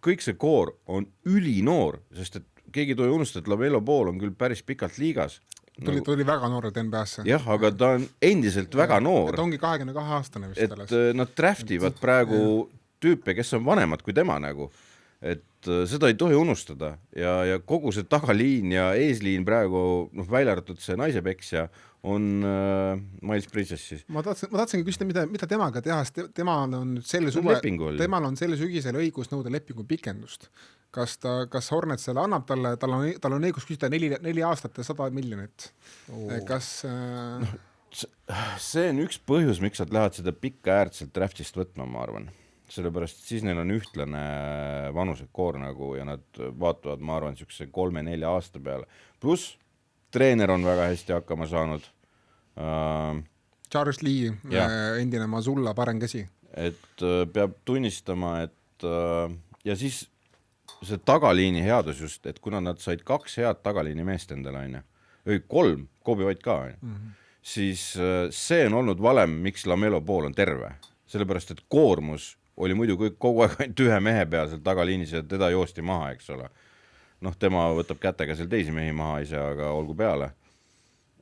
kõik see koor on ülinoor, sest et keegi tohi unustada, et LaMelo Ball on küll päris pikalt liigas. Tuli väga noorelt NBA-sse. Jah, aga ta on endiselt väga noor. Ta ongi 22 aastane vist alles. Et nad draftivad praegu tüüpe, kes on vanemad kui tema nagu. Et seda ei tohi unustada ja kogu see tagaliin ja eesliin praegu välja arvatud see naisepeksja on Miles Bridges siis. Ma tahtsingi küsida, mida temaga teha, sest temal on selle sügisel õigus nõuda lepingu pikendust. Kas Hornets selle annab talle, tal on õigus küsida 4 aastat ja 100 miljonit. Kas... See on üks põhjus, miks nad lähevad seda pikka äärtselt draftist võtma, ma arvan. Sellepärast siis neil on ühtlane vanusekoor nagu ja nad vaatavad, ma arvan, 3-4 aasta peale. Plus treener on väga hästi hakkama saanud. Charles Lee, endine Masulla parem käsi. Et peab tunnistama, et ja siis see tagaliini headus just, et kuna nad said 2 head tagaliini meest endale, 3, Kobe White ka, siis see on olnud valem, miks LaMelo Ball on terve. Sellepärast, et koormus oli muidu kogu aeg ainult 1 mehe peal seal tagaliinis ja teda joosti maha, eks ole. Tema võtab kätega seal teisi mehi maha ise, aga olgu peale.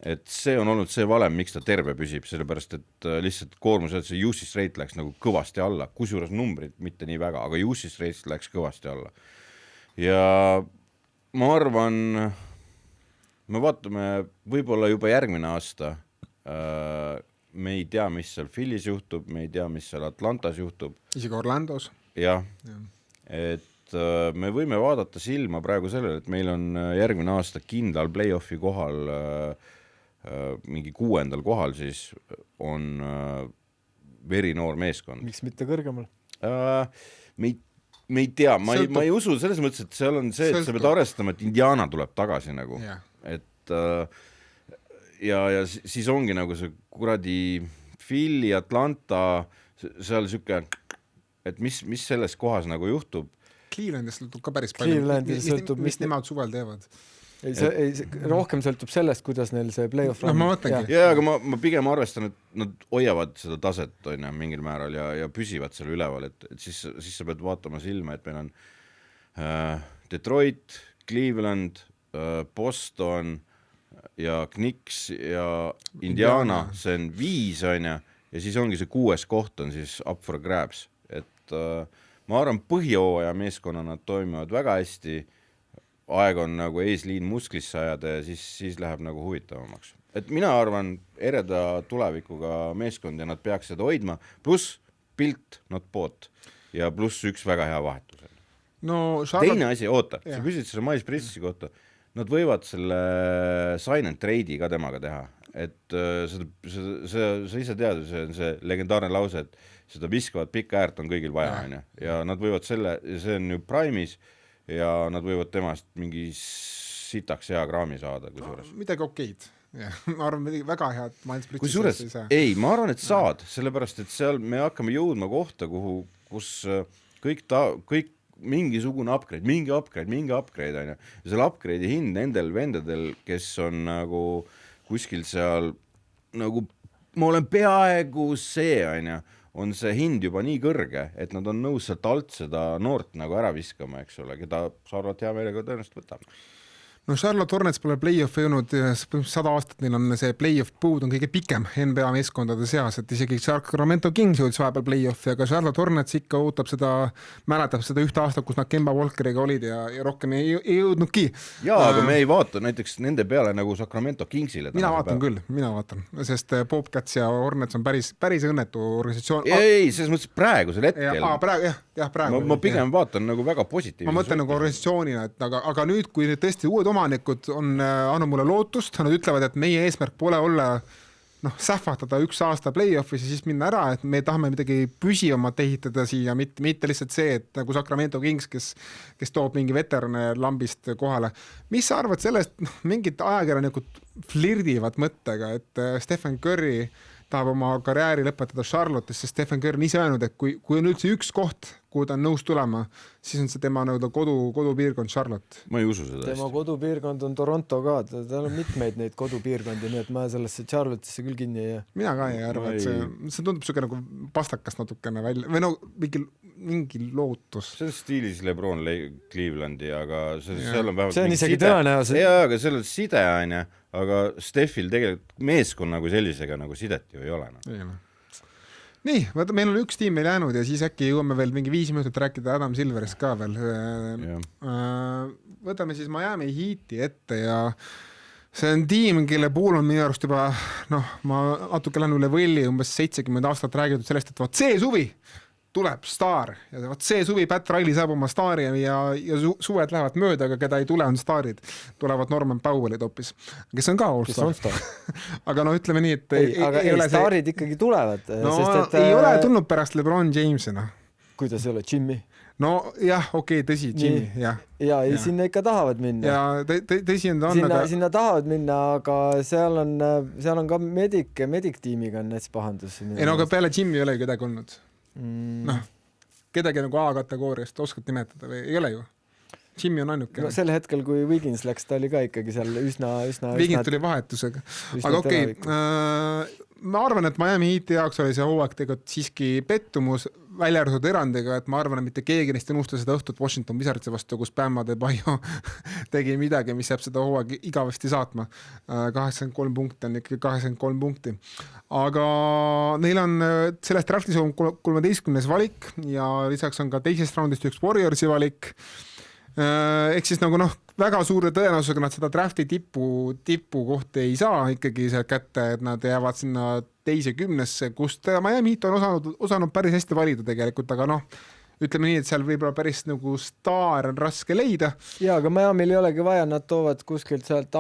Et see on olnud see valem, miks ta terve püsib, sellepärast, et lihtsalt koormus, et see usage rate läks nagu kõvasti alla, kusjuures numbrid mitte nii väga, aga usage rate läks kõvasti alla. Ja ma arvan, me vaatame võib-olla juba järgmine aasta, me ei tea, mis seal Philly's juhtub, me ei tea, mis seal Atlantas juhtub. Isegi Orlandos. Jah, et me võime vaadata silma praegu sellele, et meil on järgmine aasta kindlal play-offi kohal, mingi 6. kohal siis on verinoor meeskond. Miks mitte kõrgemal? Me ei tea, ma ei usu selles mõttes, et seal on see, et sa pead arvestama, et Indiana tuleb tagasi nagu, et ja siis ongi nagu see kuradi Philly, Atlanta, seal süke, et mis selles kohas nagu juhtub. Clevelandist sõltub ka päris palju, mis nemad suvel teevad. Rohkem sõltub sellest, kuidas neil see play-off ma mõtlengi. Ja, aga ma pigem arvestan, et nad hoiavad seda taset mingil määral ja püsivad seal üleval, et siis sa pead vaatama silma, et meil on Detroit, Cleveland, Boston ja Knicks ja Indiana, see on 5 ja siis ongi see 6. koht on siis up for grabs, et ma arvan põhjooaja meeskonna nad toimivad väga hästi, aeg on nagu eesliin musklisse ajada ja siis läheb nagu huvitavamaks. Et mina arvan ereda tulevikuga meeskond ja nad peaks seda hoidma, pluss pilt, not bought ja pluss üks väga hea vahetus. Teine asi, oota, sa küsid selle Miles Bridgesi kohta. Nad võivad selle sign and trade'i ka temaga teha, et sa ise tead, see on see legendaarne lause, et seda viskavat pikka äärt on kõigil vaja, ja nad võivad see on ju prime'is ja nad võivad temast mingi sitaks hea kraami saada kusjuures. Midagi okeid, ma arvan väga head Miles Bridges ei saa. Ei, ma arvan, et saad, sellepärast, et seal me hakkame jõudma kohta, kus kõik mingisugune upgrade, mingi upgrade on ja selle upgrade'i hind nendel vendadel, kes on nagu kuskil seal nagu ma olen peaaegu see on see hind juba nii kõrge, et nad on nõus sealt alt seda noort nagu ära viskama, eks ole, keda Charlotte hea meelega tõenäoliselt võtab. no Charlotte Hornets pole play-off'i jõudnud 100 aastat, neil on see play-off puud on kõige pikem NBA meeskondade seas, et isegi Sacramento Kings jõudis vahepeal play-off'i, aga Charlotte Hornets ikka ootab seda, mäletab seda ühte aastat, kus nad Kemba Walkeriga olid ja rohkem ei jõudnudki. Aga me ei vaata näiteks nende peale nagu Sacramento Kingsile. Mina vaatan, sest Bobcats ja Hornets on päris õnnetu organisatsioon. Ei, selles mõttes praegusel hetkel. Praegu. Ma pigem vaatan nagu väga positiivselt. Ma mõtlen nagu organisatsioonina, et aga nüüd, kui nüüd tõesti uued omanikud on andnud mulle lootust, nad ütlevad, et meie eesmärk pole olla sähvatada üks aasta play-off'is ja siis minna ära, et me tahame midagi püsivamat ehitada siia, mitte lihtsalt see, et nagu Sacramento Kings, kes toob mingi veterane lambist kohale. Mis sa arvad sellest, mingid ajakirjanikud flirdivad mõttega, et Stephen Curry tahab oma karjääri lõpetada Charlotte'is, sest Stephen Curry on ise öelnud, et kui on üldse üks koht, kuhu ta on nõus tulema, siis on see tema kodupiirkond Charlotte. Ma ei usu seda. Tema kodupiirkond on Toronto ka, tal on mitmeid neid kodupiirkondi, nii et ma sellesse Charlotte'isse küll kinni ei jää. Mina ka ei arva, et see tundub suke nagu pastakas natukene välja, või mingi lootus. See on stiilis LeBron Clevelandi, aga seal on vähemalt see on isegi tõenäoliselt. Jaa, aga seal on side, aga Stephil tegelikult meeskonna kui sellisega nagu sidet ju ei ole. Nii, meil on üks tiim meil jäänud ja siis äkki jõuame veel mingi 5 minutit rääkida Adam Silverist ka veel. Võtame siis Miami Heati ette ja see on tiim, kelle puhul on minu arust juba, ma natuke lähen üle võlli, umbes 70 aastat räägitud sellest, et see suvi tuleb staar ja see suvi Pat Riley saab oma staari ja suved lähevad mööda, aga keda ei tule on staarid. Tulevad Norman Powellid hoopis, kes on ka all-star. Aga ütleme nii, et ei ole staarid ikkagi tulevad. Ei ole tulnud pärast LeBron Jamesina. Kuidas ei ole Jimmy? No jah, okei, tõsi, Jimmy, jah. Ja sinna ikka tahavad minna. Ja tõsi on ta on, sinna tahavad minna, aga seal on ka medic-tiimiga on näits pahandus. Ei aga peale Jimmy ei ole kedagi olnud. Kedagi nagu A-kategooriast oskad nimetada või ei ole ju? Jimmy on ainuke. Sel hetkel, kui Wiggins läks, ta oli ka ikkagi seal üsna Wiggins tuli vahetusega. Aga okei, ma arvan, et Miami Heati jaoks oli see hooaeg tegelikult siiski pettumus välja arvatud erandiga, et ma arvan, et mitte keegi neist unusta seda õhtut Washington Wizardsi vastu, kus Bam Adebayo tegi midagi, mis jääb seda hooaeg igavesti saatma. 83 punkti on ikkagi 83 punkti. Aga neil on sellest draftis on 13. valik ja lisaks on ka teisest raundist üks Warriorsi valik. Ehk siis nagu väga suure tõenäosusega nad seda drafti tippu kohti ei saa ikkagi seal kätte, et nad jäävad sinna teise 10, kust Miami Heat on osanud päris hästi valida tegelikult, aga ütleme nii, et seal võib-olla päris nagu staar on raske leida. Ja, aga Miami'l ei olegi vaja, nad toovad kuskilt sealt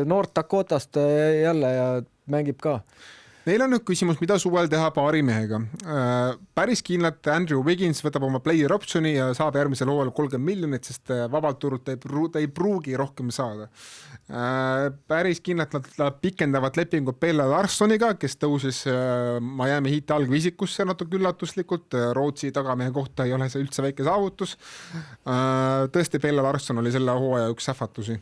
North Dakotast jälle ja mängib ka. Neil on nüüd küsimus, mida suvel teha paari mehega. Päris kindlalt Andrew Wiggins võtab oma player optioni ja saab järgmisel hooajal 30 miljonit, sest vabalt turult ta ei pruugi rohkem saada. Päris kindlalt nad pikendavad lepingut Bella Larsoniga, kes tõusis Miami Heati algvisikusse natuke üllatuslikult. Rootsi tagamehe kohta ei ole see üldse väike saavutus. Tõesti, Bella Larson oli selle hooaja üks sähvatusi.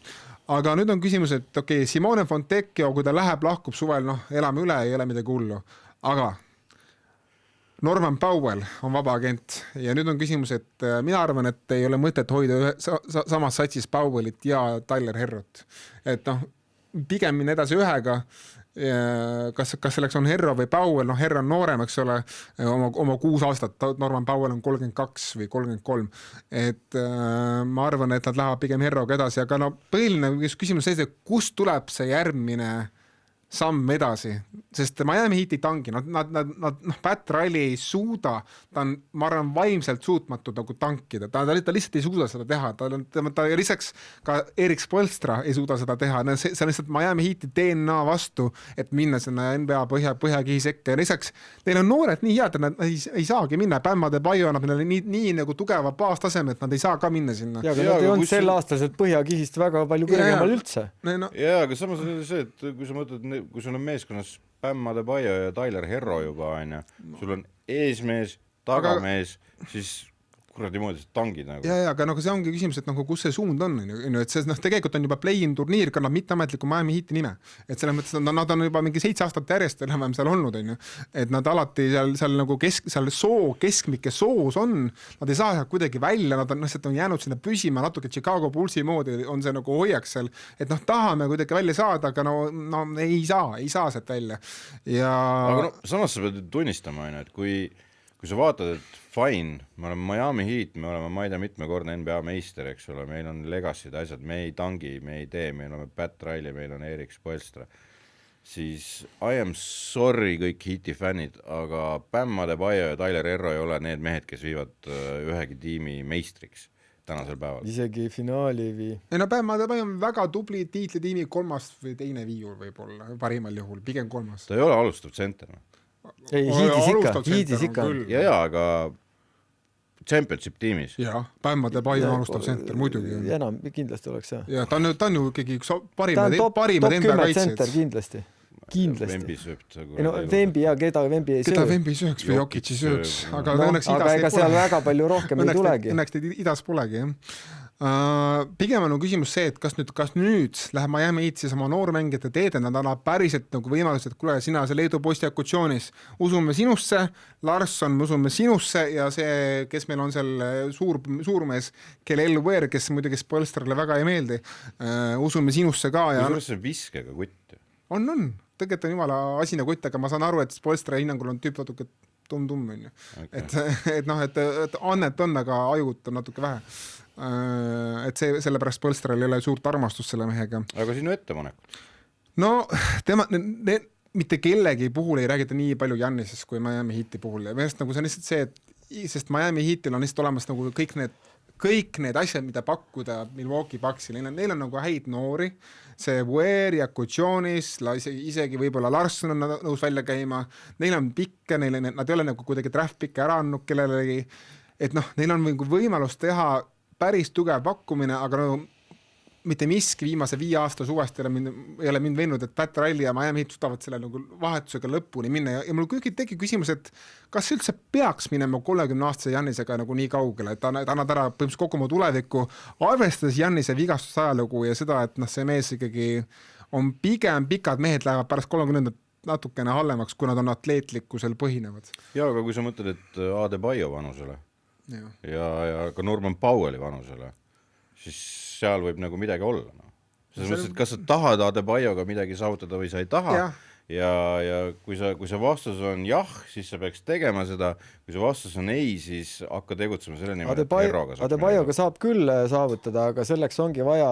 Aga nüüd on küsimus, et okei, Simone Fontecchio, kui ta lahkub suvel, elame üle, ei ole midagi hullu. Aga Norman Powell on vaba agent ja nüüd on küsimus, et mina arvan, et ei ole mõtet hoida samas satsis Powellit ja Tyler Herrot. Et pigem minna edasi ühega, kas selleks on Herro või Powell, Herro on noorem, eks ole, oma 6 aastat, Norman Powell on 32 või 33, et ma arvan, et nad lähevad pigem Herroga edasi, aga põhiline küsimus on see, kust tuleb see järgmine samm edasi, sest Miami Heat ei tangi, Pat Riley ei suuda, ta on, ma arvan, vaimselt suutmatu nagu tankida, ta lihtsalt ei suuda seda teha, ta lisaks ka Erik Spoelstra ei suuda seda teha, see on lihtsalt Miami Heati DNA vastu, et minna sinna NBA põhjakihi sekka ja lisaks neil on noored nii head, et nad ei saagi minna, Bam Adebayo annab neile nii nagu tugeva baastaseme, et nad ei saa ka minna sinna. Ja, aga nad ei olnud sel aastaselt põhjakihist väga palju kõrgemal üldse. Ja, aga samas on see, et kui sa mõtled, kui sul on meeskonnas Bam Adebayo ja Tyler Herro juba, sul on eesmees, tagamees, siis kuradi moodi tangid nagu. Ja, aga nagu see ongi küsimus, et nagu kus see suund on, et see tegelikult on juba play-in turniir, kannab mitteametliku Miami Heati nime. Et selles mõttes nad on juba mingi 7 aastat järjest enam seal olnud, et nad alati seal nagu seal keskmike soos on, nad ei saa seal kuidagi välja, nad on jäänud sinna püsima natuke Chicago Bullsi moodi, on see nagu hoiak seal, et tahame kuidagi välja saada, aga no ei saa sealt välja. Aga samas sa pead tunnistama, et kui sa vaatad, et fine, me oleme Miami Heat, me oleme, ma ei tea, mitmekordne NBA meister, eks ole, meil on legacy'd asjad, me ei tangi, me ei tee, meil on Pat Riley, meil on Erik Spoelstra, siis I am sorry kõik Heati fännid, aga Bam Adebayo ja Tyler Herro ei ole need mehed, kes viivad ühegi tiimi meistriks tänasel päeval. Isegi finaali Ei no Bam Adebayo on väga tubli tiitlitiimi 3. või 2. viiur võib-olla, parimal juhul, pigem 3. Ta ei ole alustav tsenter. Ei, Heatis ikka. Ja, aga championship tiimis. Jah, Bam Adebayo on alustav tsenter, muidugi. Enam kindlasti oleks, jah. Ja, ta on ju ikkagi üks parimad enda kaitsed. Kindlasti. Vembi ja keda Vembi ei sööks. Keda Vembi sööks või Jokic ei sööks. Aga ega seal väga palju rohkem ei tulegi. Õnneks idas polegi, jah. Pigem on küsimus see, et kas nüüd läheb Miami Heat siis oma noormängijate teede, nad annab päriselt nagu võimalused, et kuule, sina see Leedu posti akutsioonis, usume sinusse, Larsson, me usume sinusse ja see, kes meil on seal suurmees, Kelel Weer, kes muidugi Spoelstrale väga ei meeldi, usume sinusse ka. Kuidas see viskega kutt? On, tegelikult on jumala asina kutt, aga ma saan aru, et Spoelstra hinnangul on tüüp natuke tumm, okay. et annet on, aga ajut on natuke vähe. Et see sellepärast Spoelstral ei ole suurt armastust selle mehega. Aga sinu ettepanekud? No mitte kellegi puhul ei räägita nii palju Jannisest kui Miami Heati puhul ja meelest nagu see on lihtsalt see, et sest Miami Heatil on lihtsalt olemas nagu kõik need asjad, mida pakkuda Milwaukee Bucksil, neil on nagu häid noori, see Weir ja Kutšoonis, isegi võib-olla Larsson on nõus välja käima, neil on pikke, nad ei ole nagu kuidagi draft-pikke ära andnud kellelegi, et neil on võimalus teha päris tugev pakkumine, aga mitte miski viimase 5 aasta suvest ei ole mind veennud, et Pat Riley ja Miami Heat suudavad selle nagu vahetusega lõpuni minna ja mul tegi küsimus, et kas üldse peaks minema 30-aastase Jannisega nagu nii kaugele, et ta annad ära põhimõtteliselt kogu oma tulevikku, arvestades Jannise vigastusajalugu ja seda, et see mees ikkagi on pigem pikad mehed lähevad pärast 30 natukene hallemaks, kui nad on atleetlikkusel põhinevad. Ja, aga kui sa mõtled, et Adebayo vanusele ja ka Norman Powelli vanusele, siis seal võib nagu midagi olla. Selles mõttes, et kas sa tahad Adebayoga midagi saavutada või sa ei taha ja kui see vastus on jah, siis sa peaks tegema seda, kui see vastus on ei, siis hakka tegutsema selle nimel, et Herroga saab. Adebayoga saab küll saavutada, aga selleks ongi vaja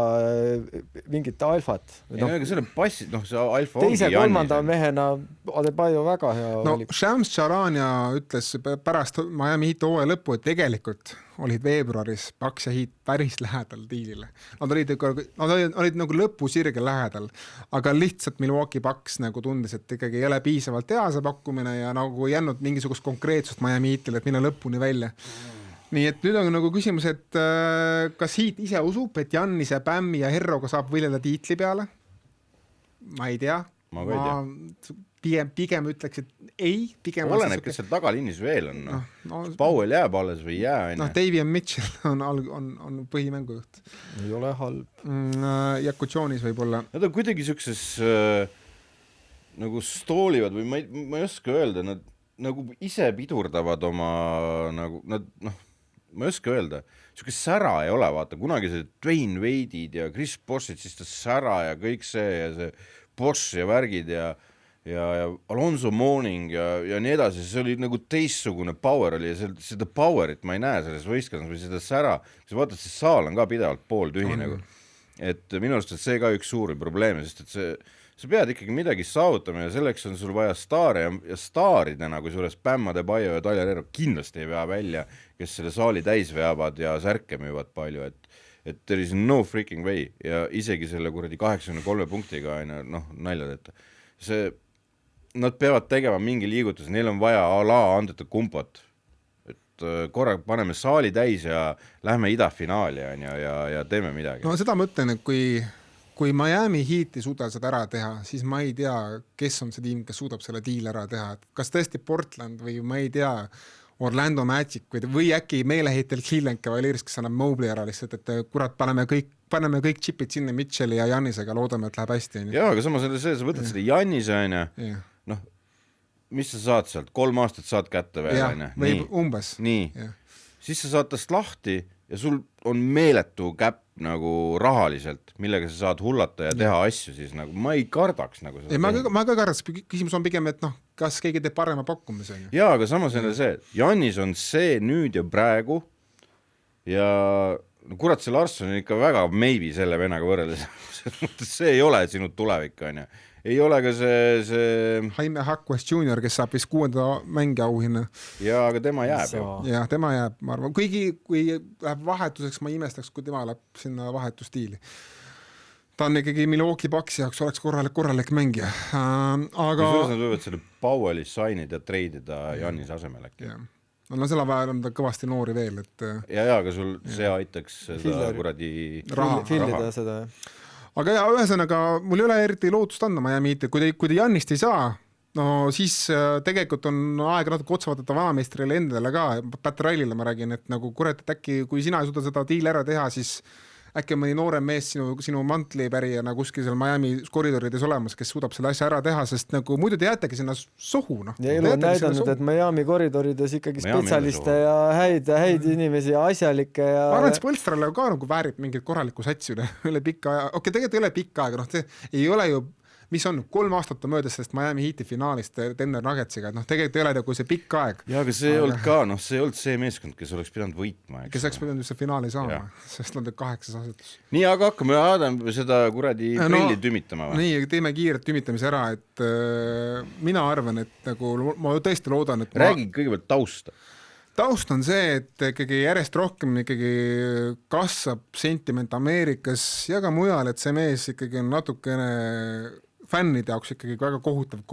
mingit alfat. Aga selle passi, see alfa ongi teise kolmanda mehena Adebayo väga hea valik. Shams Charania ütles pärast Miami Heat hooaja lõppu, et tegelikult olid veebruaris Bucks ja Heat päris lähedal diilile. Nad olid nagu lõpusirgel lähedal, aga lihtsalt Milwaukee Bucks nagu tundis, et ikkagi ei ole piisavalt hea see pakkumine ja nagu ei jäänud mingisugust konkreetsust Miami Heatile, et minna lõpuni välja. Nii et nüüd on nagu küsimus, et kas Heat ise usub, et Jannise, Bammi ja Herroga saab võileda tiitli peale? Ma ei tea. Pigem ütleks, et ei. Oleneb, kes seal tagalinnis veel on. Powell jääb alles või jää? Davian Mitchell on põhimängujuht. Ei ole halb. Ja Kutšoonis võib olla. Nad on kuidagi siukses nagu stoolivad või ma ei oska öelda, nad nagu ise pidurdavad oma nagu, ma ei oska öelda, siukest sära ei ole, vaata, kunagi see Dwayne Wade'id ja Chris Bosh'id, siis ta sära ja kõik see ja see Bosh ja värgid ja Alonso Mourning ja nii edasi, see oli nagu teistsugune power oli ja seda powerit ma ei näe selles võistkonnas või seda sära, kui sa vaatad, see saal on ka pidevalt pooltühi nagu, et minu arust see ka üks suuri probleeme, sest et sa pead ikkagi midagi saavutama ja selleks on sul vaja staare ja staaridena, kui suures Bam Adebayo ja Tyler Herro kindlasti ei vea välja, kes selle saali täis veavad ja särke müüvad palju, et there is no freaking way ja isegi selle kuradi 83 punktiga naljadeta. Nad peavad tegema mingi liigutus, neil on vaja andeta kumpot, et korra paneme saali täis ja lähme idafinaali ja teeme midagi. No seda mõtlen, et kui Miami Heat ei suuda seda ära teha, siis ma ei tea, kes on see tiim, kes suudab selle diil ära teha. Kas tõesti Portland või ma ei tea, Orlando Magic või äkki meeleheitel Cleveland Cavaliers, kes annab Mobley ära lihtsalt, et kurat, paneme kõik chipid sinna Mitchelli ja Jannisega, loodame, et läheb hästi. Jaa, aga samas on see, sa võtad seda Jannise, noh, mis sa saad sealt, 3 aastat saad kätte veel, või umbes. Nii, siis sa saad tast lahti ja sul on meeletu käpp nagu rahaliselt, millega sa saad hullata ja teha asju, siis nagu ma ei kardaks nagu seda. Ma ka kardaks, küsimus on pigem, et noh, kas keegi teeb parema pakkumise. Jaa, aga samas on see, Jannis on see nüüd ja praegu ja kurat, see Larsson on ikka väga maybe selle vennaga võrreldes. See ei ole sinu tulevik, on ju. Ei ole ka see... Jaime Hackwas Jr., kes saab vist 6. mängija auhinna. Jaa, aga tema jääb ju. Jah, tema jääb, ma arvan. Kuigi, kui läheb vahetuseks, ma imestaks, kui tema läheb sinna vahetustiili. Ta on ikkagi Milwaukee Bucksi jaoks oleks korralik mängija. Aga... Kui nad võivad selle Powelli signida ja treidida Jannis asemel äkki. No selle vaja on ta kõvasti noori veel. Et... Ja, aga sul see aitaks seda kuradi... Fillida seda, jah. Aga ja, ühesõnaga, mul ei ole eriti lootust anda Miami Heatil, kui te Jannist ei saa, no siis tegelikult on aeg natuke otsa vaadata vanameistrile endale ka, Pat Riley'le ma räägin, et nagu kurat, et äkki kui sina ei suuda seda diili ära teha, siis äkki on mõni noorem mees sinu mantli pärijana kuskil seal Miami koridorides olemas, kes suudab selle asja ära teha, sest nagu muidu te jäätegi sinna sohu. No. Ja elu on näidanud, et Miami koridorides ikkagi spetsialiste ja häid inimesi ja asjalikke ja... Ma arvan, et Spolstrale ka nagu väärib mingit korralikku satsi üle pikka aja. Okei, tegelikult ei ole pikka aega, noh, ei ole ju mis on 3 aastat möödas sellest Miami Heati finaalist Denver Nuggetsiga, et noh, tegelikult ei ole kui see pikk aeg. Ja, aga see ei olnud ka, noh, see ei olnud see meeskond, kes oleks pidanud võitma. Kes oleks pidanud see finaali saama, sest nad olid 8 asetus. Nii, aga hakkame seda kuradi prilli tümitama. Või? Nii, teeme kiiret tümitamise ära, et mina arvan, et nagu ma tõesti loodan, et... Räägi kõigepealt tausta. Taust on see, et ikkagi järjest rohkem ikkagi kasvab sentiment Ameerikas ja ka mujal, et see mees ikkagi on natukene... fännide jaoks ikkagi väga kohutav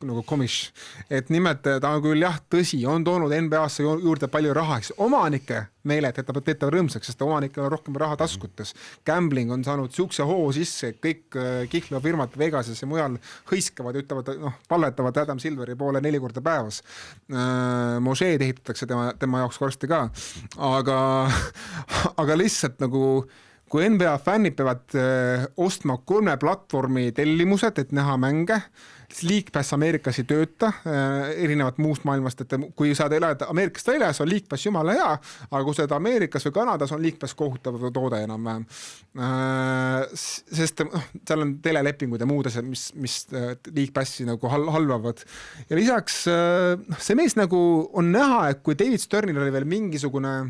nagu komish. Et nimelt ta on küll jah, tõsi, on toonud NBA-sse juurde palju raha, eks omanike meeled teetab rõõmsaks, sest omanikel on rohkem raha taskutes. Gambling on saanud siukse hoo sisse, kõik kihlva firmad Vegases ja mujal hõiskavad ja ütlevad, noh, palletavad Adam Silveri poole 4 korda päevas. Mošeed ehitatakse tema jaoks varsti ka. Aga lihtsalt nagu kui NBA fännid peavad ostma 3 platvormi tellimused, et näha mänge, League Pass Ameerikas ei tööta, erinevat muust maailmast, et kui saad elada Ameerikast väljas, on League Pass jumala hea, aga kui saad Ameerikas või Kanadas, on League Pass kohutav toode enam-vähem. Sest seal on telelepingud ja muud asjad, mis League Passi nagu halvavad. Ja lisaks see mees nagu on näha, et kui David Sternil oli veel mingisugune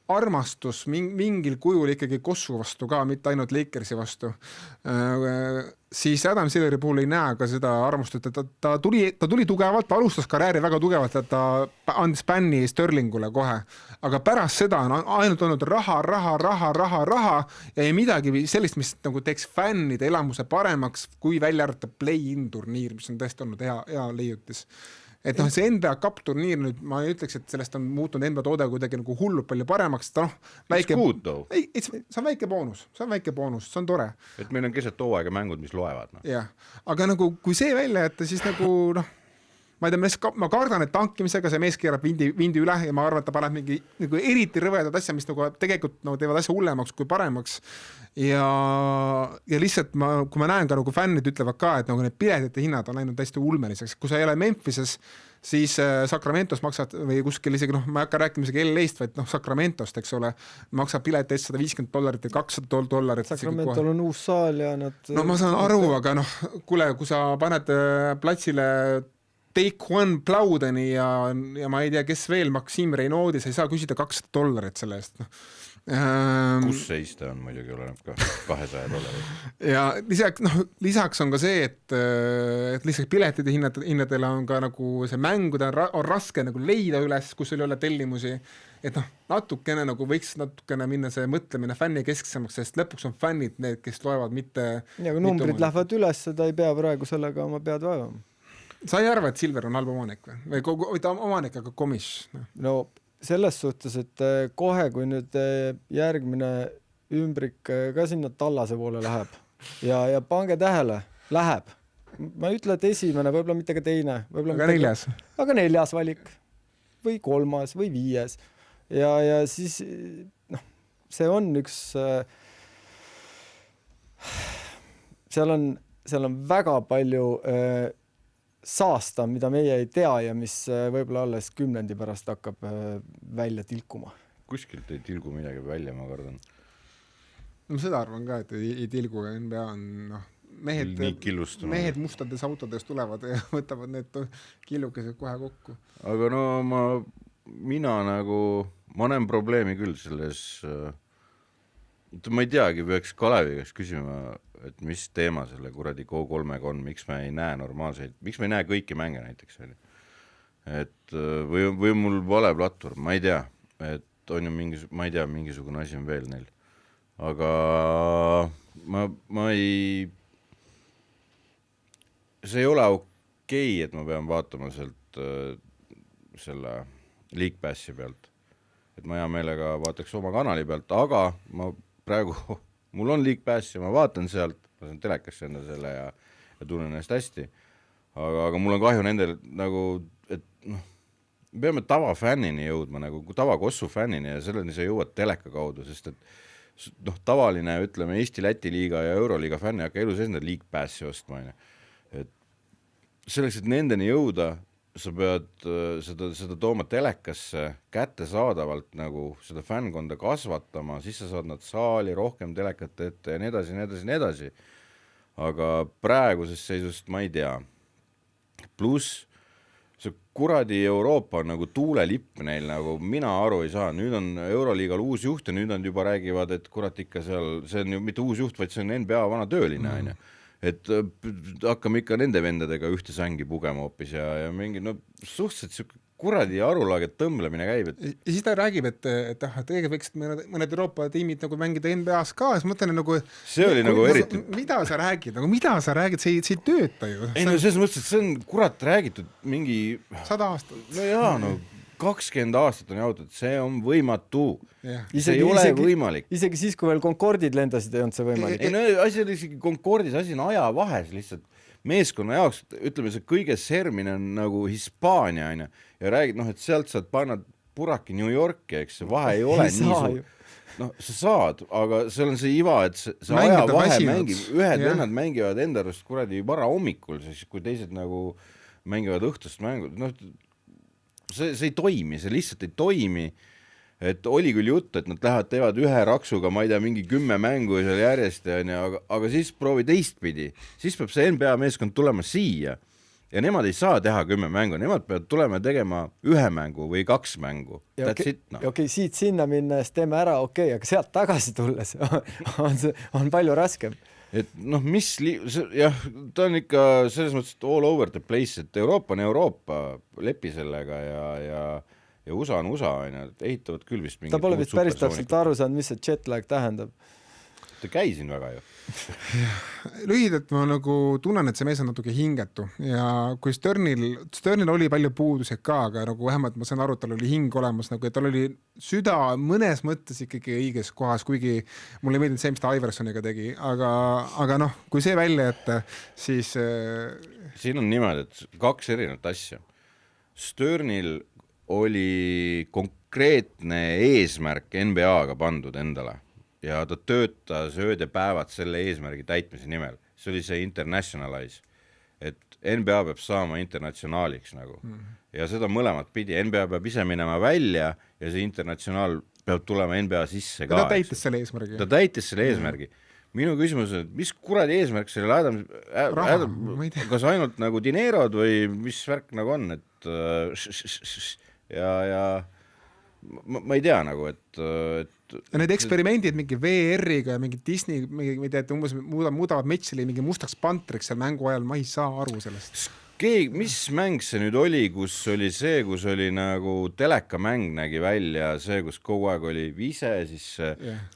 armastus mingil kujul ikkagi Kossu vastu ka, mitte ainult Lakersi vastu, siis Adam Silveri puhul ei näe ka seda armastust, et ta tuli tugevalt, ta alustas karjääri väga tugevalt, et ta andis bänni Sterlingule kohe, aga pärast seda on ainult olnud raha ja ei midagi sellist, mis nagu teeks fännide elamuse paremaks, kui välja arvata play-in turniir, mis on tõesti olnud hea leiutis. Et noh, see NBA Cup turniir nüüd, ma ei ütleks, et sellest on muutunud NBA toode kuidagi nagu hullult palju paremaks, ta noh, väike... see on väike boonus, see on tore. Et meil on keset hooaega mängud, mis loevad. No. Jah, aga nagu kui see välja jätta, siis nagu noh, ma ei tea, ma kardan, et tankimisega see mees keerab vindi üle ja ma arvan, et ta paneb mingi nagu eriti rõvedad asja, mis nagu tegelikult nagu teevad asja hullemaks kui paremaks. Ja lihtsalt kui ma näen ka nagu fännid ütlevad ka, et nagu need piletite hinnad on läinud täiesti ulmeliseks. Kui sa ei ole Memphises, siis Sacramentos maksad või kuskil isegi, noh, ma ei hakka rääkima isegi LA-st, vaid noh, Sacramentost, eks ole, maksab pilet eest $150 ja $200. Sacramentol on uus saal ja nad... No ma saan aru, aga noh, kuule, kui sa paned platsile Take One Plaudeni ja ma ei tea, kes veel, Maxim Reinaudi, sa ei saa küsida $200 selle eest. Kus seista on muidugi oleneb ka $200. Ja lisaks on ka see, et lihtsalt piletide hinnadele on ka nagu see mängude on raske nagu leida üles, kus ei ole tellimusi. Et noh, natukene nagu võiks natukene minna see mõtlemine fänni kesksemaks, sest lõpuks on fännid need, kes loevad mitte... Ja kui numbrid lähevad üles, seda ei pea praegu sellega oma pead vaevama. Sa ei arva, et Silver on halb omanik või ta omanik, aga komish? No selles suhtes, et kohe, kui nüüd järgmine ümbrik ka sinna Tallase poole läheb ja pange tähele, läheb. Ma ei ütle, et esimene, võib-olla mitte ka teine. Aga 4. Aga 4. valik. või 3. või 5. ja siis see on üks seal on väga palju saasta, mida meie ei tea ja mis võib-olla alles 10 pärast hakkab välja tilkuma. Kuskilt ei tilgu midagi välja, ma kardan. Ma seda arvan ka, et ei tilgu, NBA on mehed mustades autodes tulevad ja võtavad need killukesed kohe kokku. Aga no mina näen probleemi küll selles, ma ei teagi, peaks Kalevi käest küsima, et mis teema selle kuradi Go3-ga on, miks me ei näe normaalseid, miks me ei näe kõiki mänge näiteks, et või mul vale platvorm, ma ei tea, et on ju ma ei tea, mingisugune asi on veel neil, aga ma ei, see ei ole okei, et ma pean vaatama sealt selle League Passi pealt, et ma hea meelega vaataks oma kanali pealt, aga ma praegu mul on League Pass ja ma vaatan sealt, ma saan telekasse enda selle ja tunnen ennast hästi, aga mul on kahju nendel et me peame tavafännini jõudma, tavakossu fännini ja selleni sa jõuad teleka kaudu, sest et tavaline, ütleme, Eesti-Läti liiga ja Euroliiga fänni hakka elu sees League Passi ostma. Et selleks, et nendeni jõuda, sa pead seda tooma telekasse kättesaadavalt seda fännkonda kasvatama, siis sa saad nad saali rohkem telekat ette ja nii edasi. Aga praegusest seisust ma ei tea. Pluss see kuradi Euroopa on tuulelipp neil, mina aru ei saa. Nüüd on Euroliigal uus juht ja nüüd on juba räägivad, et kurat ikka seal, see on ju mitte uus juht, vaid see on NBA vana tööline, et hakkame ikka nende vendadega ühte sängi pugema hoopis ja mingi, suhteliselt kuradi arulaaget tõmblemine käib. Ja siis ta räägib, et tegelikult võiksid mõned Euroopa tiimid mängida NBA-s ka, siis mõtlen see oli eriti. Mida sa räägid, see ei tööta ju. Ei selles mõttes, et see on kurat räägitud mingi 100 aastat. No jaa, 20 aastat on jaotud, see on võimatu. See ei ole võimalik. Isegi siis, kui veel Concordid lendasid, ei olnud see võimalik. Asi oli isegi Concordis, asi on aja vahes lihtsalt. Meeskonna jaoks, ütleme, see kõige sermine on Hispaania, ja räägid, et sealt saad panna puraki New Yorki, eks see vahe ei ole nii suur. Sa saad, aga seal on see iva, et see aja vahe mängib, ühed vennad mängivad enda arust kuradi vara hommikul, siis kui teised mängivad õhtust mängu, see ei toimi, see lihtsalt ei toimi, et oli küll jutt, et nad teevad ühe raksuga, ma ei tea, mingi 10 mängu seal järjest, aga siis proovi teistpidi, siis peab see NBA meeskond tulema siia ja nemad ei saa teha 10 mängu, nemad peavad tulema tegema 1 mängu või 2 mängu. Okei, siit sinna minnes teeme ära, aga sealt tagasi tulles on palju raskem. Et jah, ta on ikka selles mõttes all over the place, et Euroopa on Euroopa, lepi sellega ja USA on USA, ehitavad küll vist mingid. Ta pole vist päris täpselt aru saanud, mis see jetlag tähendab. Ta käisin väga ju. Lühidalt ma tunnen, et see mees on natuke hingetu ja kui Sternil oli palju puudused ka, aga vähemalt ma saan aru, et tal oli hing olemas, et tal oli süda mõnes mõttes ikkagi õiges kohas, kuigi mulle ei meeldinud see, mis ta Iversoniga tegi, aga kui see välja jätta, siis siin on niimoodi, et 2 erinevat asja. Sternil oli konkreetne eesmärk NBA-ga pandud endale ja ta töötas ööd ja päevad selle eesmärgi täitmise nimel. See oli see internationalize, et NBA peab saama internatsionaaliks ja seda mõlemat pidi. NBA peab ise minema välja ja see internatsionaal peab tulema NBA sisse ka. Ta täitis selle eesmärgi. Ta täitis selle eesmärgi. Minu küsimus on, mis kuradi eesmärk sellele kas ainult dineerod või mis värk on, et ja ma ei tea ja need eksperimendid mingi VR-iga ja mingi Disney, et umbes muudavad Mitchell'i mingi mustaks pantriks seal mängu ajal, ma ei saa aru sellest. Mis mäng see nüüd oli, kus oli telekamäng nägi välja, see, kus kogu aeg oli vise, siis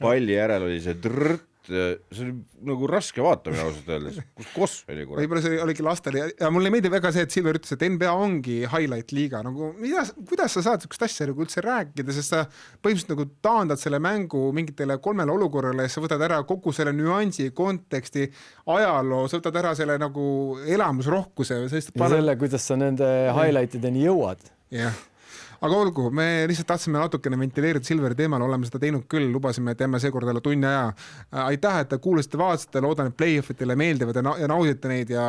palli järel oli see drrt, see oli raske vaatamine ausalt öeldes, kus oli kurat. Võib-olla see oligi lastel ja mulle meeldib väga see, et Silver ütles, et NBA ongi highlight liiga, kuidas sa saad sellist asja üldse rääkida, sest sa põhimõtteliselt taandad selle mängu mingitele 3 olukorrale ja sa võtad ära kogu selle nüansi, konteksti, ajaloo, sa võtad ära selle elamusrohkuse. Ja selle, kuidas sa nende highlightideni jõuad. Jah. aga olgu, me lihtsalt tahtsime natukene ventileerida Silveri teemal, oleme seda teinud küll, lubasime, et jääme seekord jälle tunni aja. Aitäh, et te kuulasite, vaatasite, loodan, et play-offid teile meeldivad ja naudite neid ja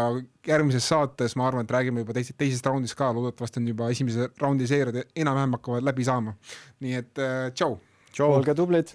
järgmises saates, ma arvan, et räägime juba teisest raundist ka, loodetavasti on juba esimese raundi seeriad enam-vähem hakkavad läbi saama. Nii et tšau! Olge tublid!